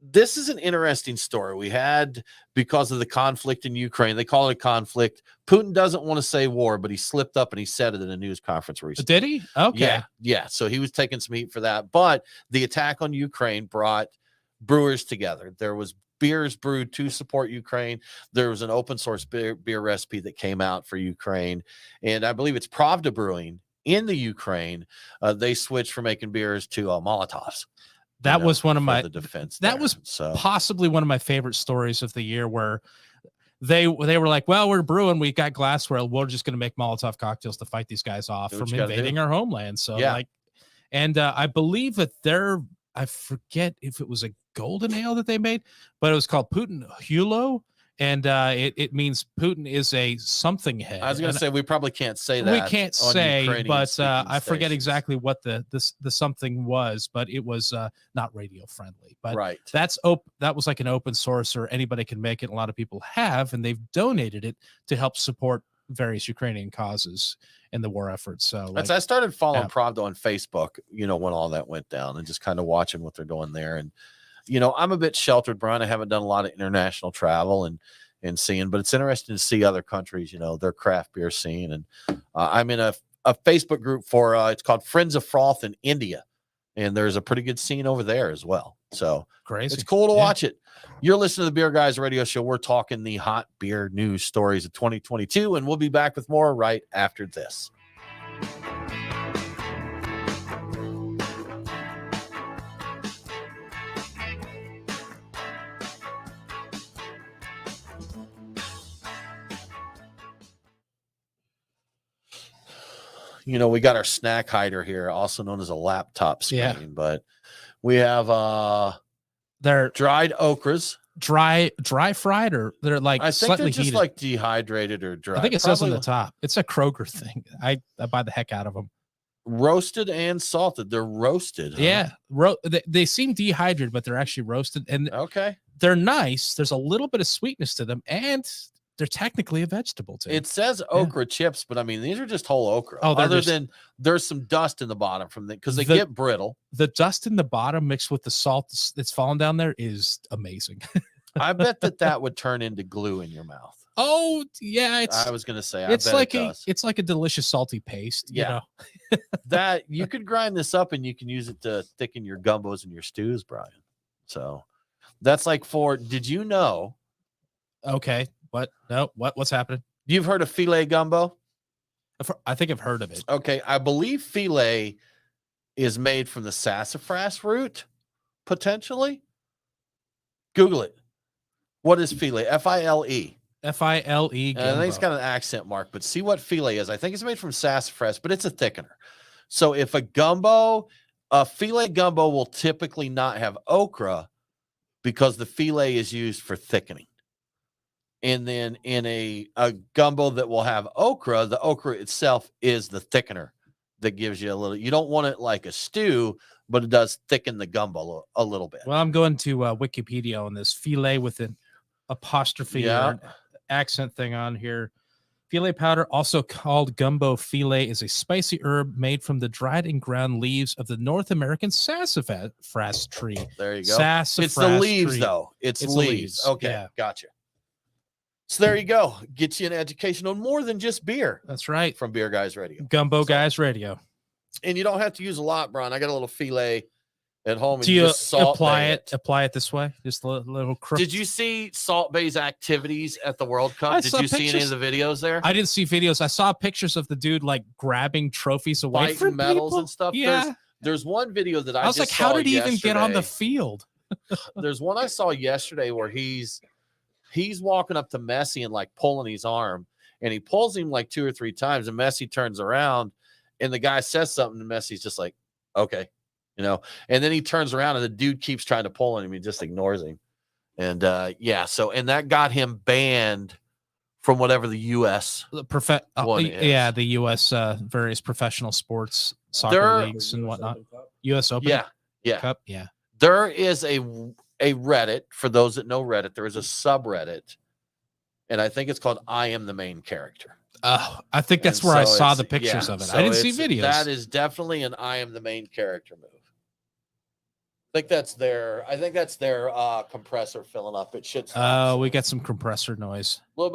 this is an interesting story we had because of the conflict in Ukraine. They call it a conflict. Putin doesn't want to say war, but he slipped up and he said it in a news conference recently. Did he? Okay. Yeah. So he was taking some heat for that. But the attack on Ukraine brought brewers together. There was beers brewed to support Ukraine. There was an open source beer recipe that came out for Ukraine. And I believe it's Pravda Brewing in the Ukraine. They switched from making beers to Molotovs. That was one of my defense. That was possibly one of my favorite stories of the year, where they were like, well, we're brewing, we got glassware, we're just going to make Molotov cocktails to fight these guys off from invading our homeland. So I believe that I forget if it was a golden ale that they made, but it was called Putin Hulo. And it means Putin is a something head. I was going to say, we probably can't say that. We can't say, but I forget exactly what the something was, but it was not radio friendly. But that was like an open source, or anybody can make it. And a lot of people have, and they've donated it to help support various Ukrainian causes in the war effort. So I started following Pravda on Facebook, when all that went down, and just kind of watching what they're doing there. And I'm a bit sheltered, Brian. I haven't done a lot of international travel and seeing, but it's interesting to see other countries, their craft beer scene. And I'm in a Facebook group for it's called Friends of Froth in India, and there's a pretty good scene over there as well. So crazy. It's cool to watch it. You're listening to the Beer Guys Radio Show. We're talking the hot beer news stories of 2022, and we'll be back with more right after this. We got our snack hider here, also known as a laptop screen, but we have they're dried okras, dry fried, or they're like I think slightly they're just heated. like dehydrated or dry. I think it says on the top. It's a Kroger thing. I buy the heck out of them. Roasted and salted. They're roasted. Huh? Yeah, they seem dehydrated, but they're actually roasted, and they're nice. There's a little bit of sweetness to them, and they're technically a vegetable too. It says okra chips, but I mean, these are just whole okra. Oh, than there's some dust in the bottom from because they get brittle. The dust in the bottom mixed with the salt that's falling down there is amazing. I bet that would turn into glue in your mouth. Oh yeah, I was gonna say it's like a delicious salty paste. Yeah, that you could grind this up and you can use it to thicken your gumbos and your stews, Brian. So that's like did you know? Okay. What? No. What's happening? You've heard of filet gumbo? I think I've heard of it. Okay. I believe filet is made from the sassafras root, potentially. Google it. What is filet? F-I-L-E. F-I-L-E. I think it's got an accent mark, but see what filet is. I think it's made from sassafras, but it's a thickener. So if a filet gumbo will typically not have okra because the filet is used for thickening. And then in a gumbo that will have okra, the okra itself is the thickener that gives you you don't want it like a stew, but it does thicken the gumbo a little bit. Well, I'm going to Wikipedia on this. Filet with an apostrophe or an accent thing on here. Filet powder, also called gumbo filet, is a spicy herb made from the dried and ground leaves of the North American sassafras tree. There you go. Sassafras it's the leaves, tree. Though. It's leaves. Okay, gotcha. So there you go. Gets you an education on more than just beer. That's right. From Beer Guys Radio. Gumbo Guys Radio. And you don't have to use a lot, Brian. I got a little filet at home. Do And you just Salt apply Bay it? Apply it this way, just a little crook. Did you see Salt Bay's activities at the World Cup? I Did saw you see any of pictures. the videos there? I didn't see videos. I saw pictures of the dude like grabbing trophies away Fighting from medals people. and stuff. Yeah, There's one video that I was like, how did he even get on the field? There's one I saw yesterday where he's walking up to Messi and like pulling his arm, and he pulls him like 2 or 3 times, and Messi turns around, and the guy says something, and Messi's just like, okay, you know, and then he turns around, and the dude keeps trying to pull him, he just ignores him, and and that got him banned from whatever the U.S. one is. Yeah, the U.S. Various professional sports soccer leagues and whatnot. U.S. Open, Cup, yeah. There is a Reddit, for those that know Reddit, there is a subreddit, and I think it's called I Am the Main Character. I think that's where I saw the pictures of it. So I didn't see videos. That is definitely an I Am the Main Character move. I think that's their compressor filling up. It should. We got some compressor noise. A little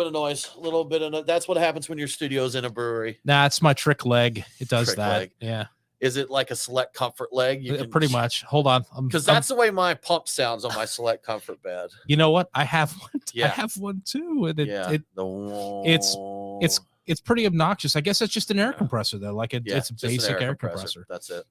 bit of noise. That's what happens when your studio's in a brewery. Nah, it's my trick leg. It does Trick that. leg. Yeah. Is it like a Select Comfort leg? Pretty much. Hold on. Because that's the way my pump sounds on my Select Comfort bed. You know what? I have one. Yeah. I have one too. And It's it's pretty obnoxious. I guess it's just an air compressor though. Like it's just an basic air compressor. That's it.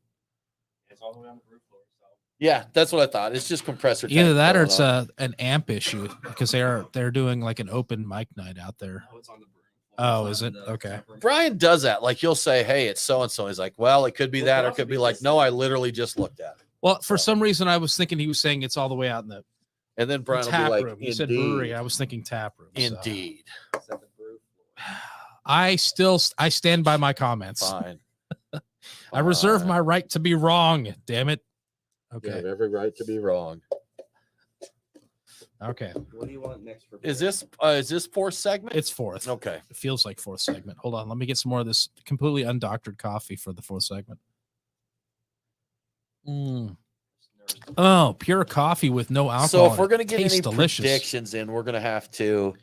It's all the way on the roof floor. So. Yeah, that's what I thought. It's just compressor. Either tank that or filling it's up. an amp issue because they're doing like an open mic night out there. No, it's on the roof floor. Oh, It's is on it? the Okay. top room. Brian does that. Like you'll say, "Hey, it's so and so." He's like, "Well, it could be Well, that, it or it could could be be like, this. no, I literally just looked at it." Well, for some reason, I was thinking he was saying it's all the way out in the And then Brian will be tap like, room. He said brewery. "Indeed, I was thinking tap room. so. indeed, It's on the roof floor. I stand by my comments. fine." I reserve Fine. my right to be wrong. Damn it. You Okay. have every right to be wrong. Okay. What do you want next for? Is break? this fourth segment? It's fourth. Okay. It feels like fourth segment. Hold on. Let me get some more of this completely undoctored coffee for the fourth segment. Oh, pure coffee with no alcohol. So if in we're it. gonna get Tastes any delicious. predictions in, we're gonna have to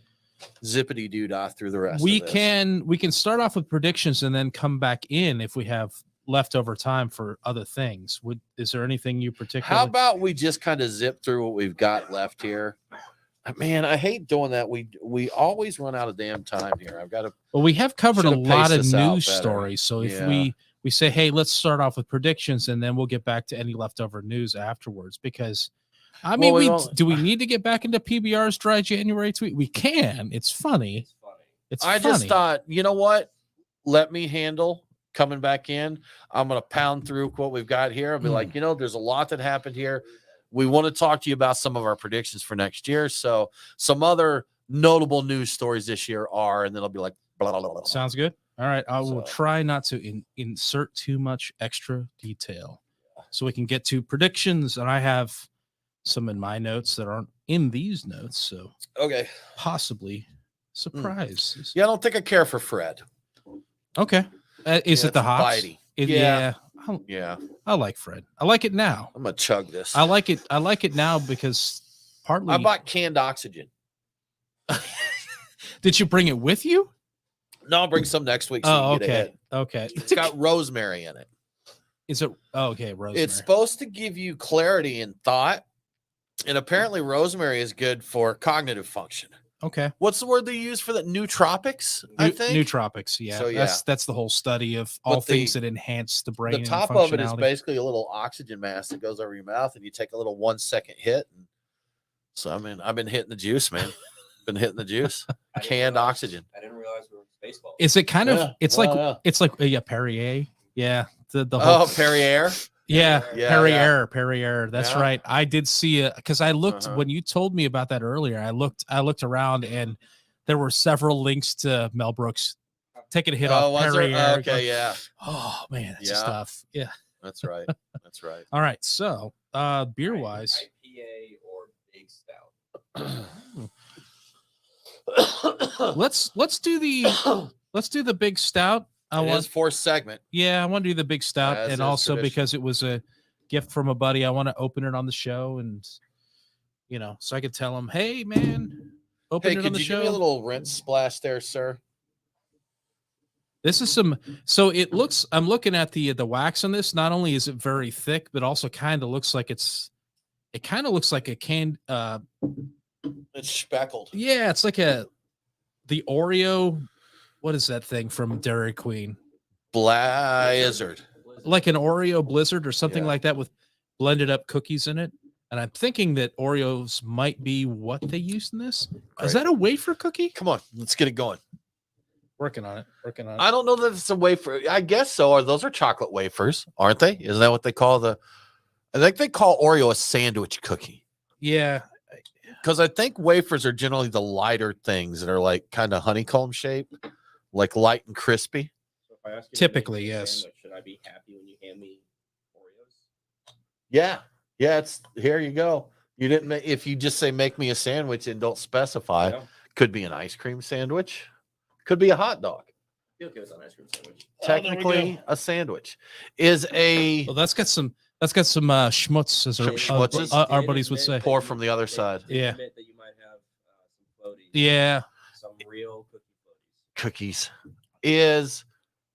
zippity doo dah through the rest. We of this. can start off with predictions and then come back in if we have leftover time for other things. Is there anything you particularly? How about we just kind of zip through what we've got left here? Man, I hate doing that. We always run out of damn time here. I've got to. Well, we have covered a Should've lot of paced this out news better. stories. So if Yeah. we say, hey, let's start off with predictions and then we'll get back to any leftover news afterwards. Because I mean, Well, we won't- do we need to get back into PBR's dry January tweet? We can. It's funny. It's funny. It's I funny. just thought, you know what? Let me handle coming back in. I'm gonna pound through what we've got here. I'll be like, there's a lot that happened here. We want to talk to you about some of our predictions for next year. So some other notable news stories this year are, and then I'll be like, blah, blah, blah, blah. Sounds good. All right. I will So- try not to insert too much extra detail so we can get to predictions. And I have some in my notes that aren't in these notes. So Okay. possibly surprise. Yeah, I don't think I care for Fred. Okay. Is Yeah, it the it's hops? bitey. Yeah. Yeah, I like Fred. I like it now. I'm gonna chug this. I like it now because partly. I bought canned oxygen. Did you bring it with you? No, I'll bring some next week. So Oh, you can get okay. ahead. Okay. It's got rosemary in it. Is it? Oh, okay. Rosemary. It's supposed to give you clarity and thought. And apparently, rosemary is good for cognitive function. okay. What's the word they use for that? Nootropics, I think. Nootropics. Yeah. So, yeah. That's the whole study of all But things the- that enhance the brain. The and top of it is functionality. basically a little oxygen mask that goes over your mouth, and you take a little 1 second hit. And so, I mean, I've been hitting the juice, man. Been hitting the juice. I didn't Canned realize- oxygen. I didn't realize we were baseball. Is it kind of? Yeah. It's Well, like yeah. it's like yeah, Perrier. Yeah. The whole. Oh, Perrier. Yeah, Yeah, Perrier. That's Yeah. right. I did see it because I looked Uh-huh. when you told me about that earlier. I looked around and there were several links to Mel Brooks taking a hit off was Perrier. there? Okay, yeah. Oh man, that's Yeah. stuff. Yeah. That's right. That's right. All right. So beer wise, IPA or big stout. let's do the big stout. I It want is fourth segment. I want to do the big stout, As and is also tradition. because it was a gift from a buddy, I want to open it on the show, and so I could tell him, hey man, open Hey, it on could the you show. give me a little rinse splash there, sir? This is some. So it looks. I'm looking at the wax on this. Not only is it very thick, but also kind of looks like it's. It kind of looks like a can. It's speckled. Yeah, it's like the Oreo. What is that thing from Dairy Queen? Blizzard. Like an Oreo Blizzard or something Yeah. like that with blended up cookies in it. And I'm thinking that Oreos might be what they used in this. Great. Is that a wafer cookie? Come on, let's get it going. Working on it. I don't know that it's a wafer. I guess so. Or those are chocolate wafers, aren't they? Isn't that what they call I think they call Oreo a sandwich cookie. Yeah. Because I think wafers are generally the lighter things that are like kind of honeycomb shape, like light and crispy. So if I ask you to Typically, make me a yes. sandwich, should I be happy when you hand me Oreos? Yeah. Yeah, it's here you go. You didn't make if you just say make me a sandwich and don't specify, Yeah. could be an ice cream sandwich, could be a hot dog. I feel okay with an ice cream sandwich. Technically, a sandwich is a Well, that's got some schmutz, as Some schmutzes? our buddies would say. pour from the other side. They Yeah. admit that you might have some floaties. Yeah. Some real cookie floaties. Cookies is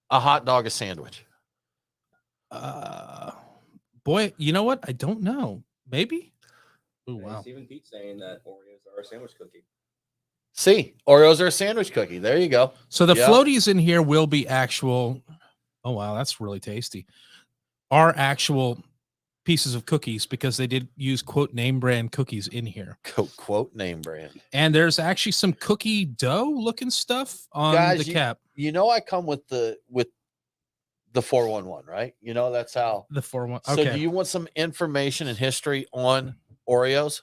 a hot dog a sandwich. Boy, you know what? I don't know. Maybe. Oh And wow. Stephen Pete saying that Oreos are a sandwich cookie. See, Oreos are a sandwich cookie. There you go. So the Yeah. floaties in here will be actual. Oh wow, that's really tasty. Are actual pieces of cookies because they did use quote name brand cookies in here. Quote name brand. And there's actually some cookie dough looking stuff on Guys, the cap. You know I come with the 411, right? You know that's how. The 4-1. So Okay. do you want some information and history on Oreos?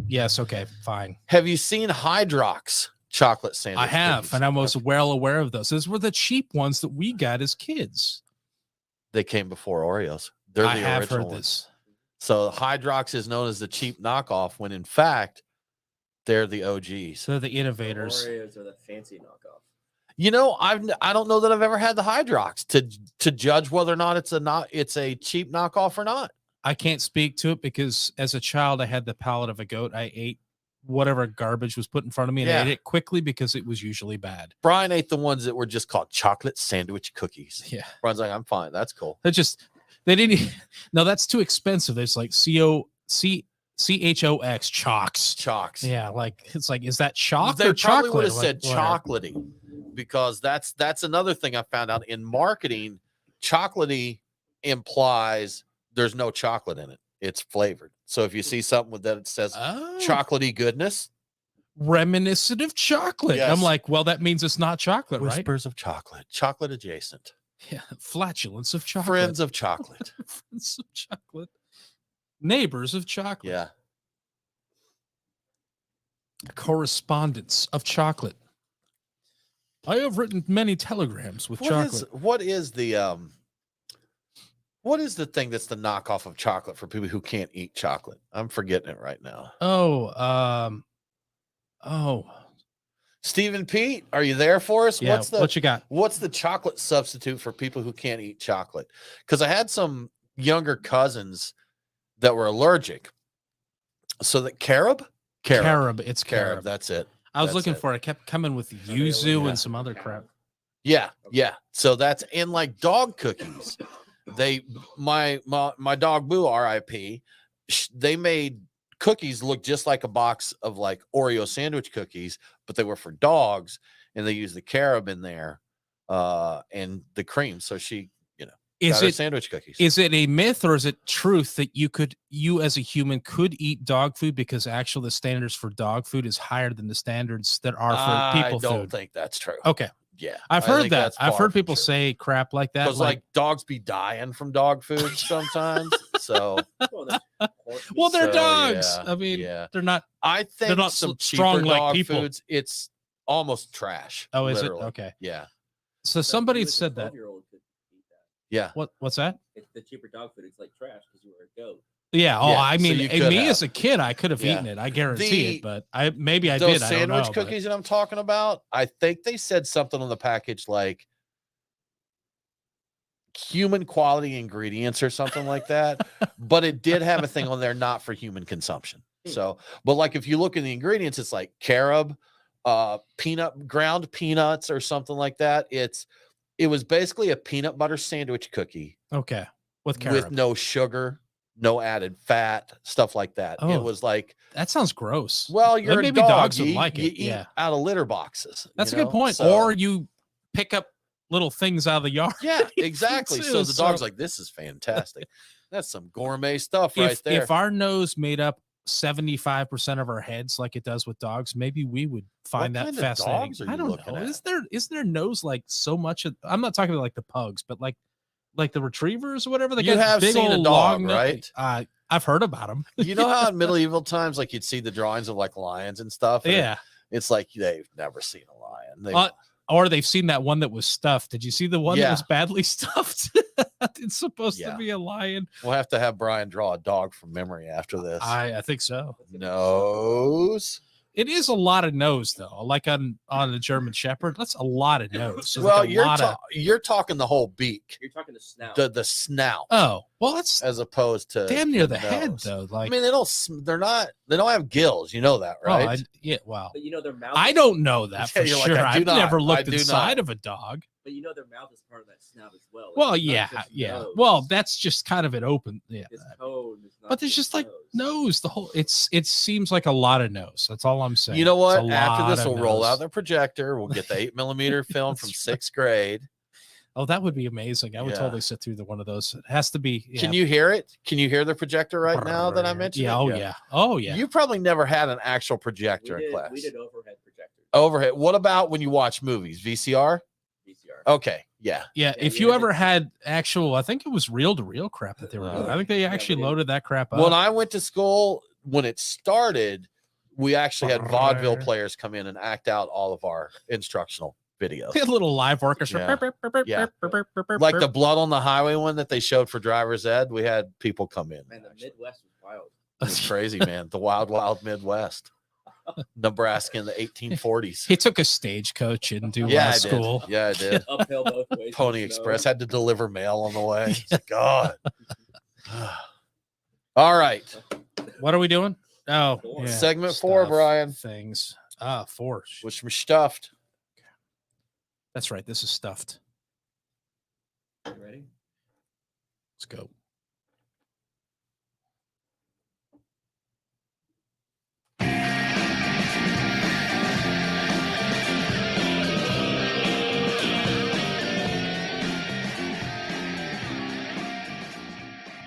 Yes. Okay. Fine. Have you seen Hydrox chocolate sandwich? I have, cookies? and I was well aware of those. Those were the cheap ones that we got as kids. They came before Oreos. They're the I have original heard ones. this. So Hydrox is known as the cheap knockoff when in fact they're the OGs. So the innovators. Oreos are the fancy knockoff. You know, I don't know that I've ever had the Hydrox to judge whether or not it's a cheap knockoff or not. I can't speak to it because as a child I had the palate of a goat. I ate whatever garbage was put in front of me and I Yeah. ate it quickly because it was usually bad. Brian ate the ones that were just called chocolate sandwich cookies. Yeah. Brian's like, I'm fine. That's cool. They didn't no, that's too expensive. It's like CHOX chocks. Chocks. Yeah, like it's like is that chalk They or probably chocolate? would have Like, said whatever. chocolatey because that's another thing I found out in marketing. Chocolatey implies there's no chocolate in it. It's flavored. So if you see something with that, it says Oh, chocolatey goodness, reminiscent of chocolate. Yes. I'm like, well, that means it's not chocolate, right? whispers of chocolate, chocolate adjacent, Yeah, flatulence of chocolate. friends of chocolate. Friends of chocolate. Neighbors of chocolate. Yeah. Correspondence of chocolate. I have written many telegrams with chocolate. What is the thing that's the knockoff of chocolate for people who can't eat chocolate? I'm forgetting it right now. Oh, Stephen Pete, are you there for us? yeah. What you got? What's the chocolate substitute for people who can't eat chocolate? Because I had some younger cousins that were allergic. So that carob? Carob. It's Carob, carob. that's it. I was that's looking it. for it. I kept coming with they yuzu like and some other carob. crap. Yeah, yeah. So that's in like dog cookies. My dog Boo, RIP, they made cookies look just like a box of like Oreo sandwich cookies, but they were for dogs, and they used the carob in there, and the cream. So she, Is got her it sandwich cookies? is it a myth or is it truth that you as a human could eat dog food because actually the standards for dog food is higher than the standards that are for people I don't food? think that's true. Okay. Yeah, I've I heard think that. that's I've far heard from people true. say crap like that. Because like dogs be dying from dog food sometimes. So Well, there's pork well, they're So, dogs. yeah, I mean, yeah. they're not. I think not some strong cheaper like dog people. foods, it's almost trash. Oh, is literally. it? Okay. Yeah. So somebody said that. 12-year-old could eat that. Yeah. What's that? It's the cheaper dog food. It's like trash because you were a goat. Yeah. Oh, Yeah, I so mean, you me could as have. a kid, I could have Yeah. eaten it. I guarantee it. But I Those did. I don't sandwich know. but- cookies that I'm talking about, I think they said something on the package like human quality ingredients or something like that. But it did have a thing on there not for human consumption. So, but like if you look in the ingredients, it's like carob, ground peanuts or something like that. It's It was basically a peanut butter sandwich cookie. Okay. With caramel. With no sugar, no added fat, stuff like that. Oh, it was like, that sounds gross. well, you're maybe a dog. dogs you, would like you it. eat Yeah. out of litter boxes. That's a you good know? point. So, Or you pick up little things out of the yard. yeah, exactly. too, So the dog's so- like, this is fantastic. That's some gourmet stuff right there. If our nose made up 75% of our heads like it does with dogs, maybe we would find What that kind of fascinating. dogs are I you don't looking know. at? Is their nose like so much I'm not talking about like the pugs, but like the retrievers or whatever. They You got have big seen a old dog, long right? I've heard about them. You know how in medieval times, like you'd see the drawings of like lions and stuff? And Yeah. It's like they've never seen a lion. Or they've seen that one that was stuffed. Did you see the one that Yeah. was badly stuffed? It's supposed to Yeah. be a lion. We'll have to have Brian draw a dog from memory after this. I think so. Nose. It is a lot of nose though. Like on the German Shepherd, that's a lot of nose. So Well, like a you're lot of you're talking the whole beak, You're talking the snout. the snout, oh well, that's as opposed to damn near the head nose. though. I Like mean, they don't have gills. You know that, right? yeah, well, But you know their mouth. I is- don't know that for Yeah, you're like, sure. I do I've not. never I looked do inside not. of a dog. But you know their mouth is part of that snout as well. It's Well, not yeah, just yeah. nose. Well, that's just kind of an open, yeah. It's cone. It's not But there's just like nose. nose. The whole it seems like a lot of nose. That's all I'm saying. You know It's what? a After this, lot of we'll roll nose. out the projector. We'll get the 8mm film from That's right. 6th grade. Oh, that would be amazing. I would Yeah. totally sit through one of those. It has to be. Yeah. Can you hear it? Can you hear the projector right now that I mentioned? Yeah. it? Oh yeah. Oh yeah. You probably never had an actual We projector in class. did overhead projectors. Overhead. What about when you watch movies? VCR? VCR. Okay. Yeah. Yeah, Yeah, if you you had ever to- had actual, I think it was reel to reel crap that they were doing. I think they Yeah, actually we did. loaded that crap up. When I went to school, when it started, we actually had vaudeville players come in and act out all of our instructional videos. They had a little live orchestra. Yeah. Like the Blood on the Highway one that they showed for driver's ed, we had people come in. Man, the Midwest was wild. It's crazy, man. The wild, wild Midwest. Nebraska in the 1840s. He took a stagecoach into Yeah, I school. did. Yeah, I did. Uphill both ways. in Pony the Express snow. had to deliver mail on the way. God. All right. What are we doing? Oh, Four. yeah, Segment 4, stuff, Brian. Things. 4. Which was stuffed. That's right. This is stuffed. You ready? Let's go.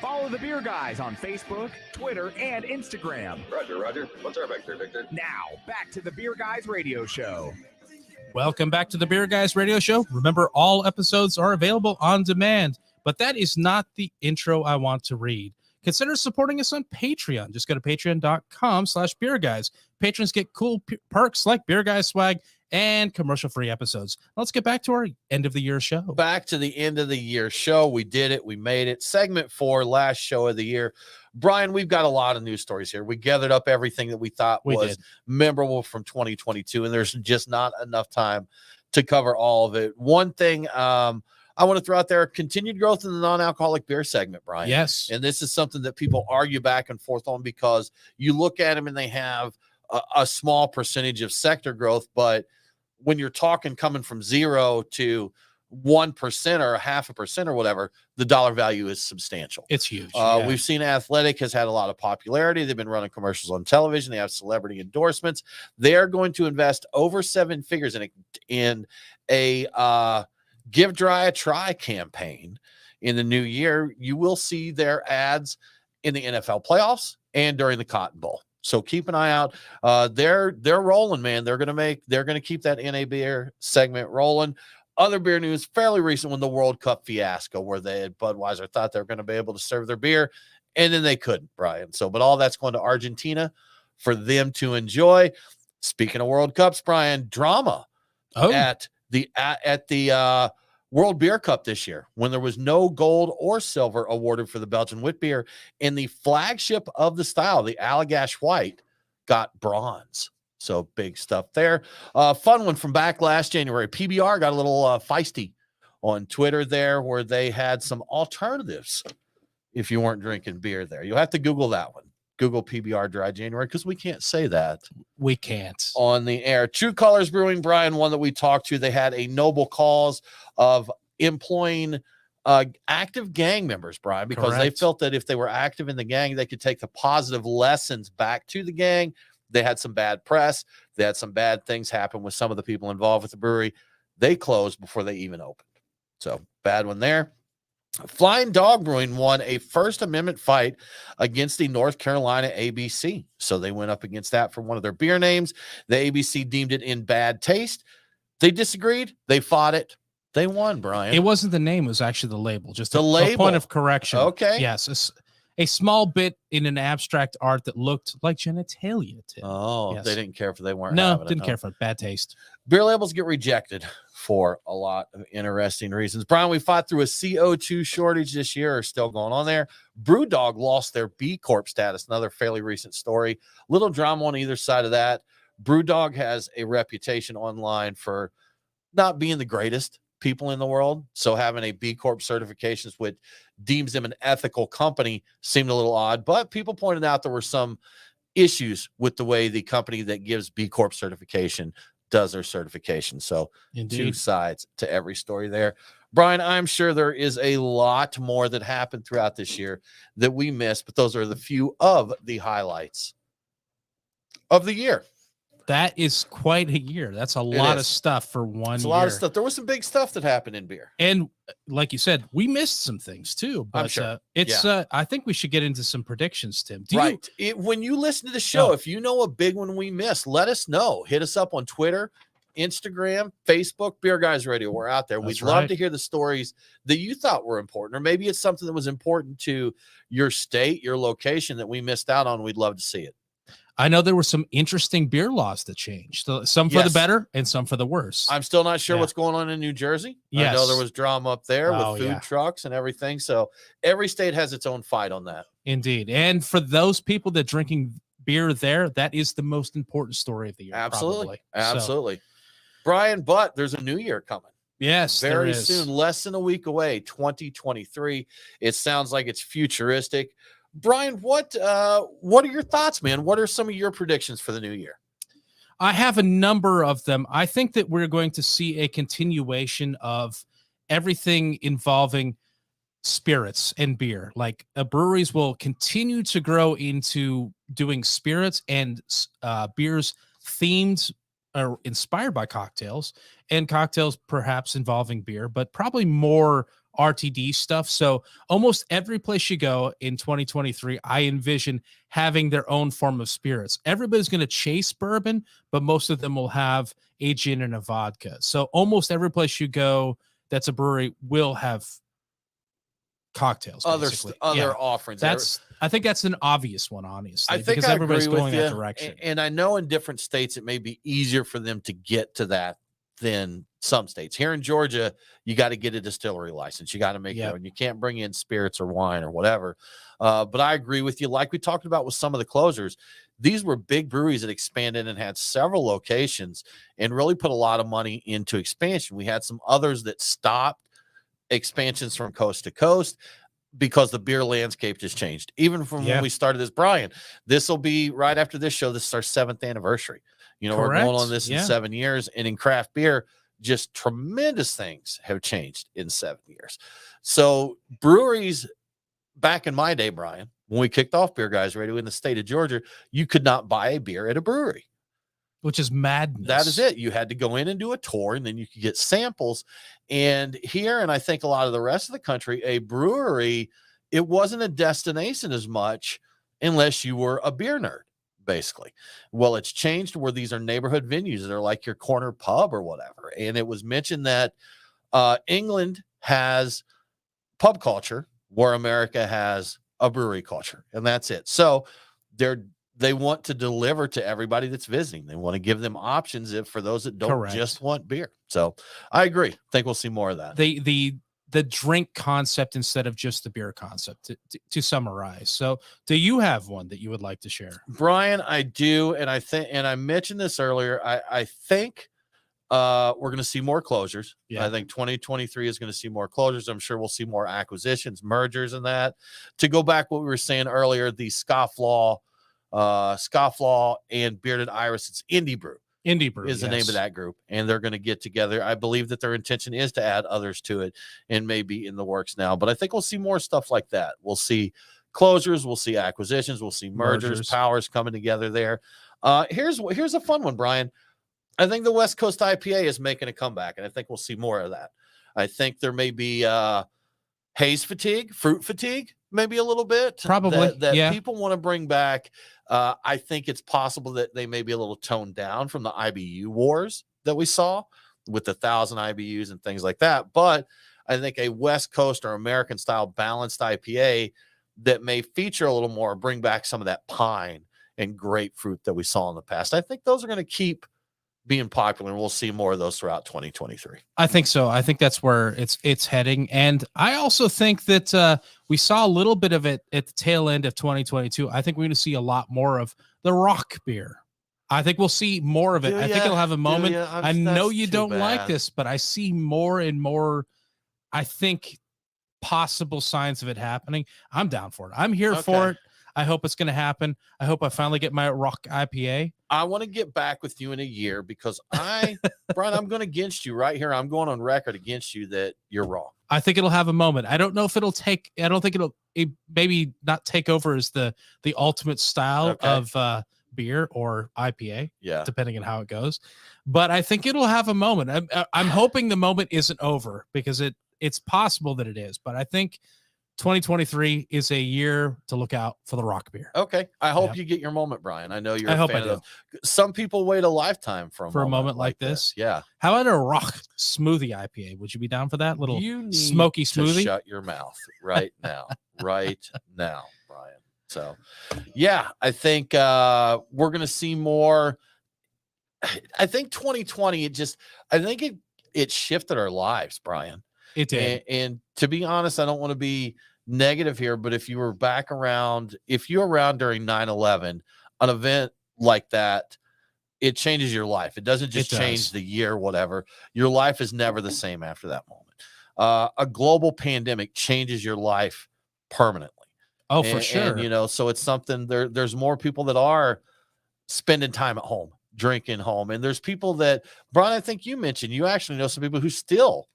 Follow the Beer Guys on Facebook, Twitter, and Instagram. Roger, Roger. What's our vector, Victor? Now, back to the Beer Guys radio show. Welcome back to the Beer Guys Radio Show. Remember, all episodes are available on demand, but that is not the intro I want to read. Consider supporting us on Patreon. Just go to patreon.com/beerguys. Patrons get cool perks like Beer Guys swag and commercial-free episodes. Let's get back to our end of the year show. Back to the end of the year show. We did it. We made it. Segment 4, last show of the year. Brian, we've got a lot of news stories here. We gathered up everything that we thought We was did. memorable from 2022, and there's just not enough time to cover all of it. One thing I want to throw out there, continued growth in the non-alcoholic beer segment, Brian. Yes. And this is something that people argue back and forth on because you look at them and they have a small percentage of sector growth, but when you're talking coming from 0 to 1% or 0.5% or whatever, the dollar value is substantial. It's huge. Yeah. We've seen Athletic has had a lot of popularity. They've been running commercials on television. They have celebrity endorsements. They are going to invest over 7 figures in a Give Dry a Try campaign in the new year. You will see their ads in the NFL playoffs and during the Cotton Bowl. So keep an eye out. They're rolling, man. They're gonna keep that NA beer segment rolling. Other beer news, fairly recent one, the World Cup fiasco, where Budweiser thought they were going to be able to serve their beer, and then they couldn't, Brian. So, but all that's going to Argentina for them to enjoy. Speaking of World Cups, Brian, drama at the World Beer Cup this year when there was no gold or silver awarded for the Belgian wit beer, and the flagship of the style, the Allagash White, got bronze. So big stuff there. Fun one from back last January. PBR got a little feisty on Twitter there, where they had some alternatives if you weren't drinking beer there. You'll have to Google that one. Google PBR Dry January because we can't say that. We can't. On the air. True Colors Brewing, Brian, one that we talked to, they had a noble cause of employing active gang members, Brian, because they felt that if they were active in the gang, they could take the positive lessons back to the gang. They had some bad press. They had some bad things happen with some of the people involved with the brewery. They closed before they even opened. So bad one there. Flying Dog Brewing won a First Amendment fight against the North Carolina ABC. So they went up against that for one of their beer names. The ABC deemed it in bad taste. They disagreed. They fought it. They won, Brian. It wasn't the name. It was actually the label. Just the label. A point of correction. Okay. Yes. A small bit in an abstract art that looked like genitalia. Oh, yes. They didn't care if they weren't. No, didn't care for it. Bad taste. Beer labels get rejected for a lot of interesting reasons. Brian, we fought through a CO2 shortage this year, are still going on there. BrewDog lost their B Corp status, another fairly recent story. Little drama on either side of that. BrewDog has a reputation online for not being the greatest people in the world. So having a B Corp certifications, which deems them an ethical company, seemed a little odd. But people pointed out there were some issues with the way the company that gives B Corp certification does their certification. So Indeed. Two sides to every story there. Brian, I'm sure there is a lot more that happened throughout this year that we missed, but those are the few of the highlights of the year. That is quite a year. That's a lot of stuff for 1 year. It's a lot of stuff. There was some big stuff that happened in beer. And like you said, we missed some things too. But I'm sure. I think we should get into some predictions, Tim. When you listen to the show, if you know a big one we missed, let us know. Hit us up on Twitter, Instagram, Facebook, Beer Guys Radio. We're out there. We'd love to hear the stories that you thought were important, or maybe it's something that was important to your state, your location that we missed out on. We'd love to see it. I know there were some interesting beer laws that changed, some for the better and some for the worse. I'm still not sure what's going on in New Jersey. I know there was drama up there with food trucks and everything. So every state has its own fight on that. Indeed. And for those people that drinking beer there, that is the most important story of the year. Absolutely. Probably. Absolutely. So, Brian, but there's a new year coming. Yes, very soon, less than a week away, 2023. It sounds like it's futuristic. Brian, what are your thoughts, man? What are some of your predictions for the new year? I have a number of them. I think that we're going to see a continuation of everything involving spirits and beer. Like breweries will continue to grow into doing spirits and beers themed or inspired by cocktails, and cocktails perhaps involving beer, but probably more RTD stuff. So almost every place you go in 2023, I envision having their own form of spirits. Everybody's going to chase bourbon, but most of them will have a gin and a vodka. So almost every place you go that's a brewery will have cocktails. Other offerings. I think that's an obvious one, honestly. I think because everybody's going that direction. And I know in different states it may be easier for them to get to that than some states. Here in Georgia, you got to get a distillery license. You got to make your own. You can't bring in spirits or wine or whatever. But I agree with you. Like we talked about with some of the closers, these were big breweries that expanded and had several locations and really put a lot of money into expansion. We had some others that stopped expansions from coast to coast because the beer landscape just changed. Even from when we started this, Brian, this will be right after this show. This is our 7th anniversary. You know, we're going on this in 7 years, and in craft beer, just tremendous things have changed in 7 years. So breweries back in my day, Brian, when we kicked off Beer Guys Radio in the state of Georgia, you could not buy a beer at a brewery. Which is madness. That is it. You had to go in and do a tour, and then you could get samples. And here, and I think a lot of the rest of the country, a brewery, it wasn't a destination as much unless you were a beer nerd, basically. Well, it's changed where these are neighborhood venues that are like your corner pub or whatever. And it was mentioned that England has pub culture where America has a brewery culture, and that's it. So they want to deliver to everybody that's visiting. They want to give them options for those that don't just want beer. So I agree. I think we'll see more of that. The drink concept instead of just the beer concept, to summarize. So do you have one that you would like to share? Brian, I do. And I think, and I mentioned this earlier, I think We're going to see more closures. Yeah. I think 2023 is going to see more closures. I'm sure we'll see more acquisitions, mergers, and that. To go back what we were saying earlier, the Scofflaw and Bearded Iris, it's Indie Brew. Indie Brew is the name of that group, and they're going to get together. I believe that their intention is to add others to it, and maybe in the works now. But I think we'll see more stuff like that. We'll see closures, we'll see acquisitions, we'll see mergers. Powers coming together there. Here's a fun one, Brian. I think the West Coast IPA is making a comeback, and I think we'll see more of that. I think there may be haze fatigue, fruit fatigue, maybe a little bit. Probably, that people want to bring back. I think it's possible that they may be a little toned down from the IBU wars that we saw with the 1,000 IBUs and things like that. But I think a West Coast or American style balanced IPA that may feature a little more, bring back some of that pine and grapefruit that we saw in the past. I think those are going to keep being popular, and we'll see more of those throughout 2023. I think so. I think that's where it's heading. And I also think that we saw a little bit of it at the tail end of 2022. I think we're going to see a lot more of the rock beer. I think we'll see more of it. I think it'll have a moment. I know you don't like this, but I see more and more, I think, possible signs of it happening. I'm down for it. I'm here for it. I hope it's going to happen. I hope I finally get my rock IPA. I want to get back with you in a year because Brian, I'm going against you right here. I'm going on record against you that you're wrong. I think it'll have a moment. I don't know if I don't think it maybe not take over as the ultimate style of beer or IPA, depending on how it goes. But I think it'll have a moment. I'm hoping the moment isn't over because it's possible that it is. But I think 2023 is a year to look out for the rock beer. Okay. I hope you get your moment, Brian. I know you're a fan of those. Some people wait a lifetime for a moment like this. Yeah. How about a rock smoothie IPA? Would you be down for that? Little smoky smoothie? Shut your mouth right now. Right now, Brian. So, yeah, I think we're going to see more. I think 2020, it shifted our lives, Brian. It did. And to be honest, I don't want to be negative here, but if you were around during 9/11, an event like that, it changes your life. It doesn't just change the year, whatever. Your life is never the same after that moment. A global pandemic changes your life permanently. Oh, for sure. And, so it's something there's more people that are spending time at home, drinking home. And there's people that, Brian, I think you mentioned, you actually know some people who still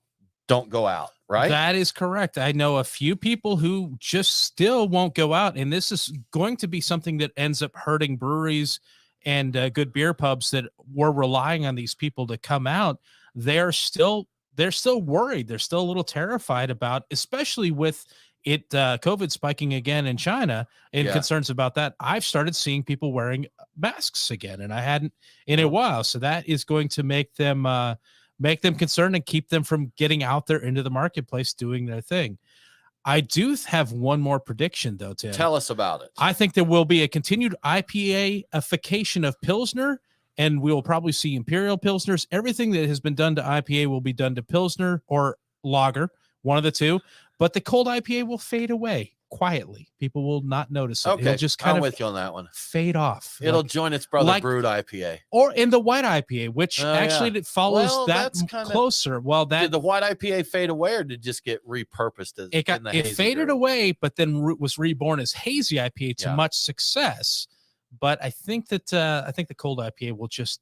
don't go out, right? That is correct. I know a few people who just still won't go out, and this is going to be something that ends up hurting breweries and good beer pubs that were relying on these people to come out. They're still worried. They're still a little terrified about, especially with COVID spiking again in China and concerns about that. I've started seeing people wearing masks again, and I hadn't in a while. So that is going to make them concerned and keep them from getting out there into the marketplace doing their thing. I do have one more prediction, though, Tim. Tell us about it. I think there will be a continued IPA-ification of Pilsner, and we will probably see Imperial Pilsners. Everything that has been done to IPA will be done to Pilsner or Lager, one of the two. But the cold IPA will fade away quietly. People will not notice it. Okay, it'll just kind I'm of with you on that one. Fade off. It'll join its brother brewed IPA, or in the white IPA, which it follows closer. Well, did the white IPA fade away, or did it just get repurposed as it faded away, but then was reborn as hazy IPA to much success. But I think that the cold IPA will just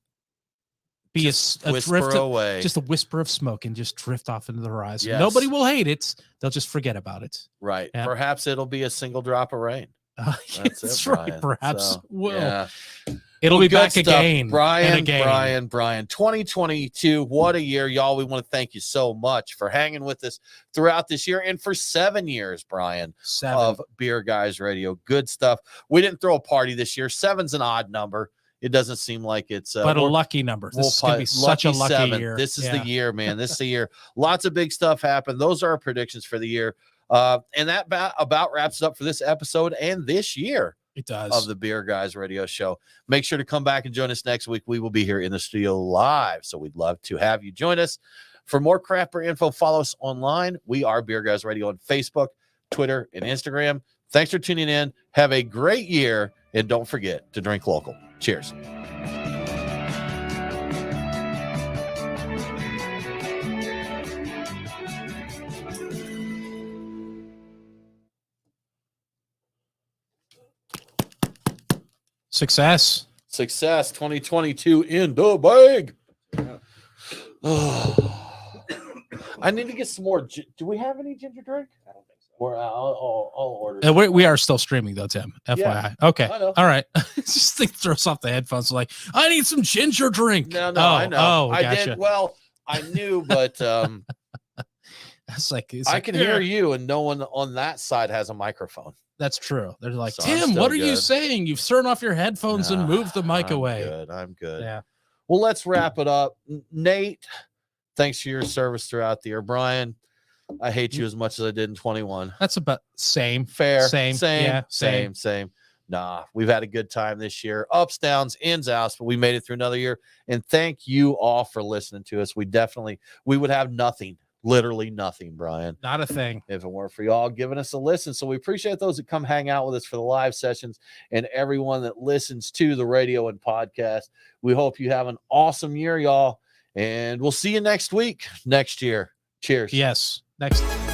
be a drift away, just a whisper of smoke, and just drift off into the horizon. Yes. Nobody will hate it; they'll just forget about it. Right. Yeah. Perhaps it'll be a single drop of rain. That's right. Perhaps it'll be back again. Brian. 2022. What a year, y'all! We want to thank you so much for hanging with us throughout this year and for 7 years, Brian, of Beer Guys Radio. Good stuff. We didn't throw a party this year. 7's an odd number. It doesn't seem like it's but a lucky number. This is going to be such a lucky year. This is the year, man. This is the year. Lots of big stuff happened. Those are our predictions for the year. And that about wraps up for this episode and this year. It does. Of the Beer Guys Radio Show. Make sure to come back and join us next week. We will be here in the studio live, so we'd love to have you join us. For more craft beer info, follow us online. We are Beer Guys Radio on Facebook, Twitter, and Instagram. Thanks for tuning in. Have a great year, and don't forget to drink local. Cheers. Success. 2022 in the bag. Yeah. I need to get some more. Do we have any ginger drink? I don't think so. Or I'll order. And we are still streaming though, Tim. FYI. Yeah, Okay. I know. All right. Just think, throws off the headphones. Like, I need some ginger drink. No, oh, I know. Oh, I gotcha. did. Well, I knew, but It's like I can hear you, and no one on that side has a microphone. That's true. They're like, So I'm Tim, still what are you good. saying? You've turned off your headphones and moved the mic I'm away. Good. I'm good. Yeah. Well, let's wrap it up. Nate, thanks for your service throughout the year. Brian, I hate you as much as I did in 21. That's about same. Fair. Same. Same. Yeah, Same. Nah, we've had a good time this year. Ups, downs, ins, outs, but we made it through another year. And thank you all for listening to us. We would have nothing, literally nothing, Brian, Not a thing. if it weren't for y'all giving us a listen. So we appreciate those that come hang out with us for the live sessions and everyone that listens to the radio and podcast. We hope you have an awesome year, y'all. And we'll see you next week, next year. Cheers. Yes. Next.